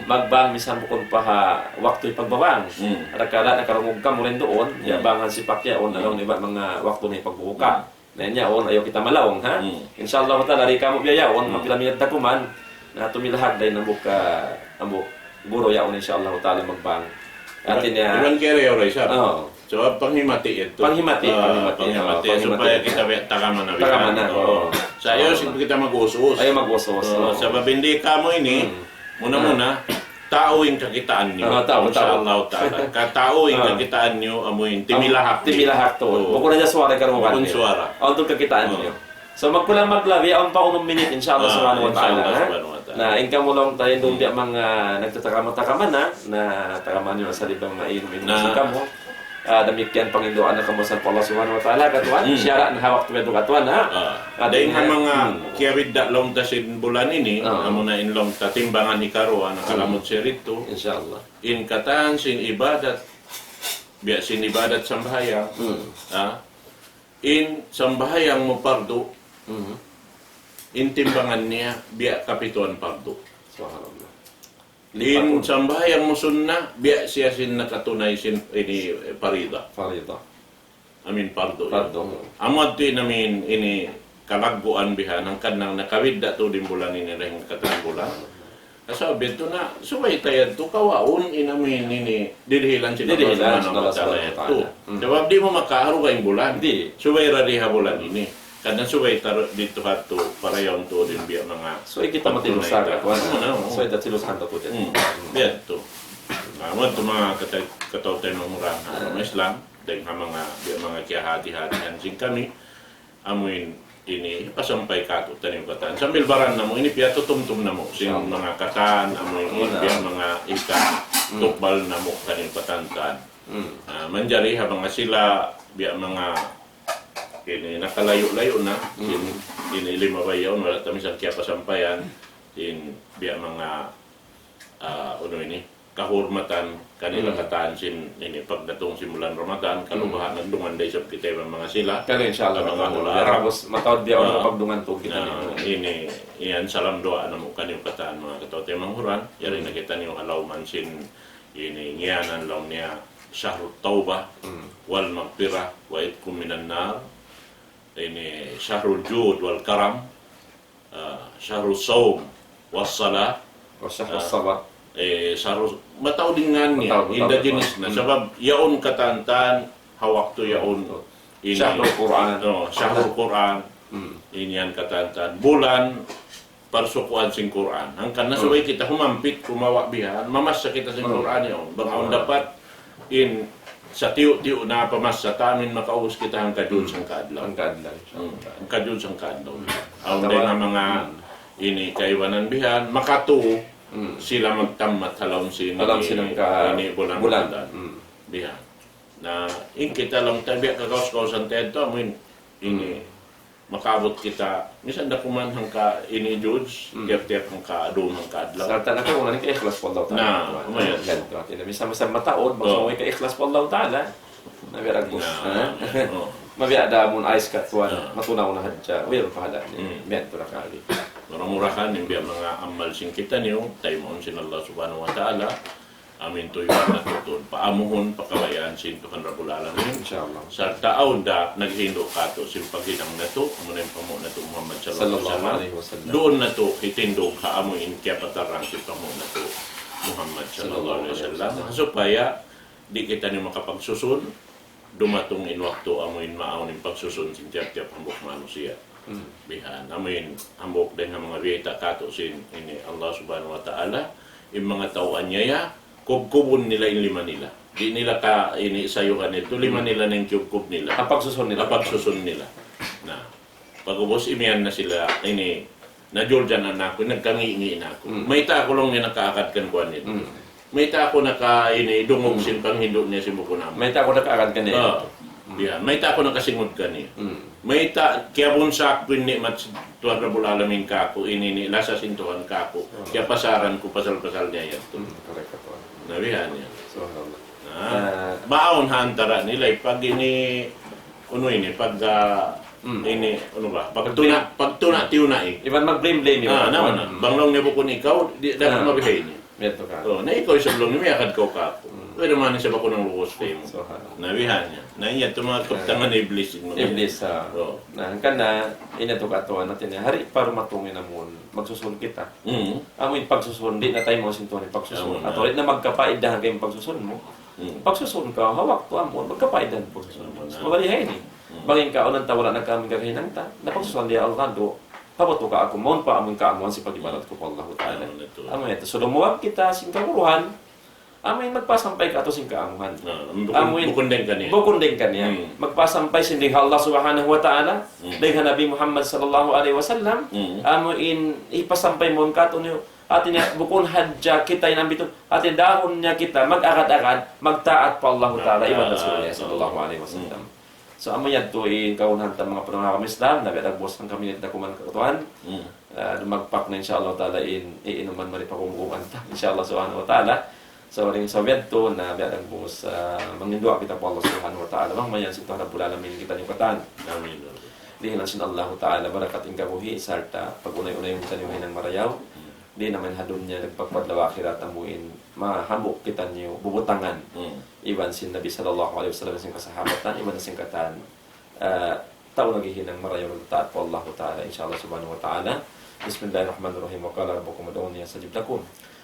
Speaker 3: Magbang misan bukod pa ha waktu pagbabang. Rakala nakarungog ka mo rin doon, yabangan si Pakyaon along iba mga waktu ni pagbuka. Na yaon ayaw kita malawong ha. Insyaallah taala ri kamo biya yaon mapilamid ta kuman na tumilahag day nang buka ambo guro yaon insyaallah taala magbang. Atin ya.
Speaker 2: Ilan kaya rin oray siya?
Speaker 3: Oh.
Speaker 2: So, panghimati ito.
Speaker 3: Panghimati.
Speaker 2: Supaya kita takaman na.
Speaker 3: Takaman na, oo.
Speaker 2: Sa iyo, kita mag-usos.
Speaker 3: Ayaw mag-usos.
Speaker 2: Sa babindi ka mo ini, muna-muna, taoing kakitaan niyo.
Speaker 3: Tao.
Speaker 2: Inshallah ta'ala. Kataoing kakitaan niyo, amoy timilahak.
Speaker 3: Timilahak to. Bukod na dyan suwara karuhan.
Speaker 2: Bukod suwara.
Speaker 3: Ang kakitaan niyo. So magpulang maglabi, ang paunong minute, inshallah subhanahu wa ta'ala. Na ingka mo lang tayo doon biya mga nagtatakaman-takaman na takaman nyo sa libang mainom-inom sa kamo. Damikian Pangindoan na kamo sa Allah subhanahu wa ta'ala katuan. Siyara na hawak tuwed katuan ha.
Speaker 2: Dahil nga mga kiawid da long ta sin bulan ini, amo na in long ta timbangan ni karuan nakalamot siya rito.
Speaker 3: Inshallah.
Speaker 2: In katahan sin ibadat, biya sin ibadat sambahayang. In sambahayang mo pardo, intimbangan niya biya kapituan pardo.
Speaker 3: Subhanallah.
Speaker 2: In sambahayang mo sunna biya siya sin nakatunay sin ini parida.
Speaker 3: Farida.
Speaker 2: Amin pardo.
Speaker 3: Pardo.
Speaker 2: Amad din namin ini kalagguan biha ng kanang nakawid da to din bulan ini ring katang bulan. Kasabi to na subay tayad to kawaon inamin ini didhilan sila
Speaker 3: Didhilan
Speaker 2: sa
Speaker 3: sila
Speaker 2: to. Jawab di mo makaharo kayong bulan.
Speaker 3: Di.
Speaker 2: Subay radiha bulan ini. Kadang subay taro dito hato para yon to din biya mga
Speaker 3: So kita matilusan katuan.
Speaker 2: Oo.
Speaker 3: So ita tilusan to din.
Speaker 2: Biya to. Amad to mga katawtay ng murang Islam dahil mga biya mga kiyahati-hatihan sing kami amuin ini pasampay kato tanim katan sambil baran namo ini piato tumtum namo sing mga katan amoy biya mga ika tukbal namo tanim katantan manjari habang sila biya mga ini nakalayo-layo na ini lima bayaw wala tami sa kaya pasampayan in biya mga ano ini kahormatan kanila katan sin ini pagdatong simulan Ramadan kalubahan ng dumanday sa kita mga sila
Speaker 3: Kaya inshallah
Speaker 2: mga
Speaker 3: mga Arabos matawad dia orang pagdungan to kita
Speaker 2: ini iyan salam doa na mo kaniyong kataan mga katote manghuran yari nakita niyo alawman sin ini ngiyanan lang niya syahrut tawbah wal magpira wa itkum minan nar ini syahrul jud wal karam syahrul sawm was salah
Speaker 3: Wasyah was sabat
Speaker 2: mataw dingan niya,
Speaker 3: Mataw,
Speaker 2: indigenous na. Sabab, yaon katantan, hawak to yaon.
Speaker 3: Syahrul Quran.
Speaker 2: Syahrul Quran. Inyan katantan. Bulan, parsukuan sing Quran. Hangkan nasabay kita humampit, kumawa bihan, mamasa kita sing Quran yaon. Bangaon dapat, sa tiyo-tiyo na pamasa tamin makaubos kita ang kadyon sang kadlaw.
Speaker 3: Ang kadlaw.
Speaker 2: Ang kadyon sang kadlaw. Aon din nga mga kaiwanan bihan, makatuo, sila magtamat halawon
Speaker 3: Alam silang
Speaker 2: bulan. Bihan. Na kita lang tabi kakaus-kausan teto amin makabot kita misan da kuman hangka George tiap-tiap hangka doon hangka adlaw.
Speaker 3: Sa tanah ko ngani kay ikhlas po Allah Ta'ala.
Speaker 2: Umayat.
Speaker 3: Ganto atin misal mataod basta mo kay ikhlas po Allah Ta'ala. Nabirag mo. Mabiya da mun ice cut tuan matunaw na hadja. Well pahala ni. Bento ra kali.
Speaker 2: Mura-murahan yung mga amal sing kita niyo, tayo mo sin Allah subhanahu wa ta'ala, amin to yung natutun, paamuhon, pakabayaan sin Tuhan Rabbul Alamin.
Speaker 3: Inshallah.
Speaker 2: Sa taon da, naghindo ka to, sin paghinang na to, muna yung pamo na to, Muhammad sallallahu alaihi wasallam. Doon na to, hitindog ka amuin, kaya patarang sin pamo na to, Muhammad sallallahu alaihi wasallam. Supaya, di kita niyo makapagsusun, dumatong inwakto amuin maaon yung pagsusun sin tiap-tiap hambok manusia. Bihan amin hambok din ang mga biyeta kato sin ini Allah subhanahu wa ta'ala yung mga tauan niya ya kubkubon nila yung lima nila di nila ka ini sayuhan ito lima nila ng kubkub nila
Speaker 3: Pagsusun nila
Speaker 2: na pagubos imian na sila ini na Jordan anak ko nagkangi-ingi na ako may ta ako lang niya nakaakad kan kuan nito may ta ako naka ini dungog sin panghindo niya si buko namin
Speaker 3: May ta ko nakaagad kanina.
Speaker 2: Diyan, may ta ako nakasingod ka niya. May ta, kaya bunsak ko ni mat Tuhan Rabbul Alamin ka ako, ini lasa sintuhan ka ako. Kaya pasaran ko, pasal-pasal niya yan.
Speaker 3: Correct ka po.
Speaker 2: Nabihan niya.
Speaker 3: Subhanallah.
Speaker 2: Maon hantara nila, pag pagtuna-tuna
Speaker 3: Iban mag-blame yun.
Speaker 2: Naman, banglong niya bukon ikaw, dapat mabihay niya.
Speaker 3: Meto ka.
Speaker 2: Na ikaw sa blong niya, may akad ka ako. Pwede man siya bako ng lukos tayo mo.
Speaker 3: Subhanallah.
Speaker 2: Nabihan niya. Naiya, tumatangan na iblis.
Speaker 3: Iblis na kana inato ka to natin hari para matungin namon magsusun kita. Amoy pagsusun di na tayo mo sintuan pagsusun. At ulit na magkapaidahan kayong pagsusun mo. Pagsusun ka hawak to amon magkapaidahan pagsusun mo. Mabalihay ni. Bangin ka unang tawala nagkaming gagahinang ta. Napagsusun dia Allah do. Pabato ka ako mon pa amon ka amon si pagibalat ko Allah Ta'ala. Amoy ito so lumuwag kita sing kaguruhan. Amoy magpasampay ka ato sing kaamuhan.
Speaker 2: Bukundeng ka niya.
Speaker 3: Bukundeng ka niya. Magpasampay sinding Allah subhanahu wa ta'ala. Dahil Nabi Muhammad sallallahu alaihi wasallam. Amoy ipasampay mo ang kato niyo. Atin niya bukun hadja kita inambito. Atin dahon niya kita mag-akad-akad. Magtaat pa Allah ta'ala. Iban Rasulullah sallallahu alaihi wasallam. So amoy yan to kaunahan ta mga panahon kami Islam. Nabi nagbos ang kami na kuman katuan. Magpak na insyaAllah ta'ala iinuman maripakumukuman ta. InsyaAllah subhanahu wa ta'ala. So ring Soviet to na biadang bus mangindua kita po Allah Subhanahu wa ta'ala mangmayan sa Tuhan Rabbul Alamin kita yung katan.
Speaker 2: Amin.
Speaker 3: Dihinan sin Allah ta'ala barakat ingkabuhi sarta pagunay-unay yung tanimin ng marayaw. Di naman hadun niya nagpagpadlaw akhirat amuin mahambok kita niyo bubutangan. Iban sin Nabi sallallahu alaihi wasallam sin kasahabatan iban sin katan tao naghihinang marayaw ng taat po Allah ta'ala insyaallah subhanahu wa ta'ala. Bismillahirrahmanirrahim wa qala rabbukum ud'uni astajib lakum.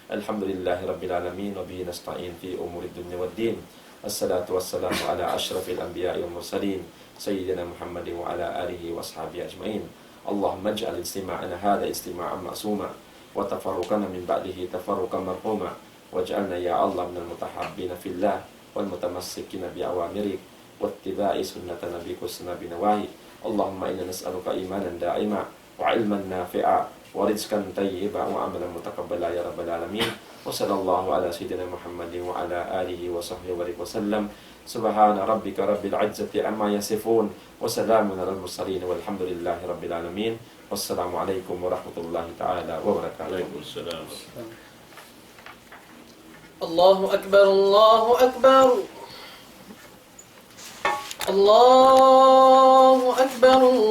Speaker 3: Alhamdulillahi Rabbil Alamin wa bihi nasta'in fi umuri dunya waddin. Assalatu wassalamu ala ashrafil anbiya'i wal mursalin sayyidina Muhammadin wa ala alihi wa ashabihi ajma'in. Allahumma ij'al istima'ana hadha istima'an ma'suma wa tafarruqana min ba'dihi tafarruqan marhuma waj'alna ya Allah minal mutahabbina fillah wal mutamassikina bi awamirik wattiba'i sunnata nabiyyika sunnabi nawahi. Allahumma inna nas'aluka imanan da'ima wa ilman nafi'a ورزقا طيبا وعملا متقبلا يا رب العالمين وصلى الله على سيدنا محمد وعلى آله وصحبه وسلم سبحان ربك رب العزة عما يصفون وسلام على المرسلين والحمد لله رب العالمين والسلام عليكم ورحمة الله تعالى وبركاته.
Speaker 2: عليكم السلام.
Speaker 4: الله أكبر الله أكبر الله أكبر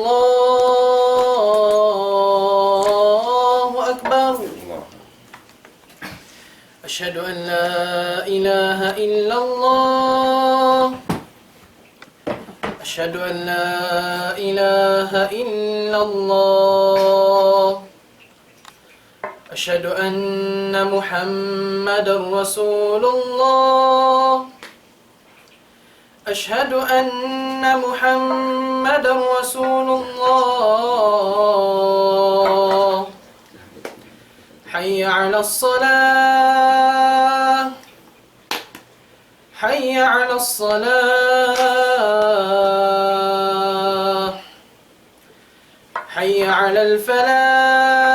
Speaker 4: أشهد أن لا إله إلا الله أشهد أن لا إله إلا الله أشهد أن محمد رسول الله أشهد أن محمد رسول الله حي على الصلاة حي على الصلاة حي على الفلاح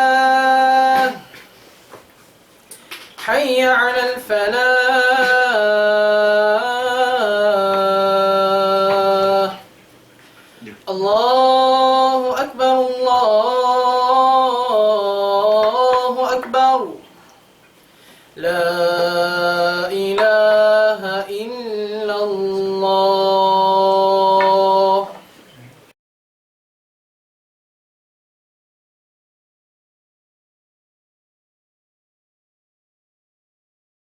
Speaker 4: حي على الفلاح الله أكبر الله أكبر لا إله إلا الله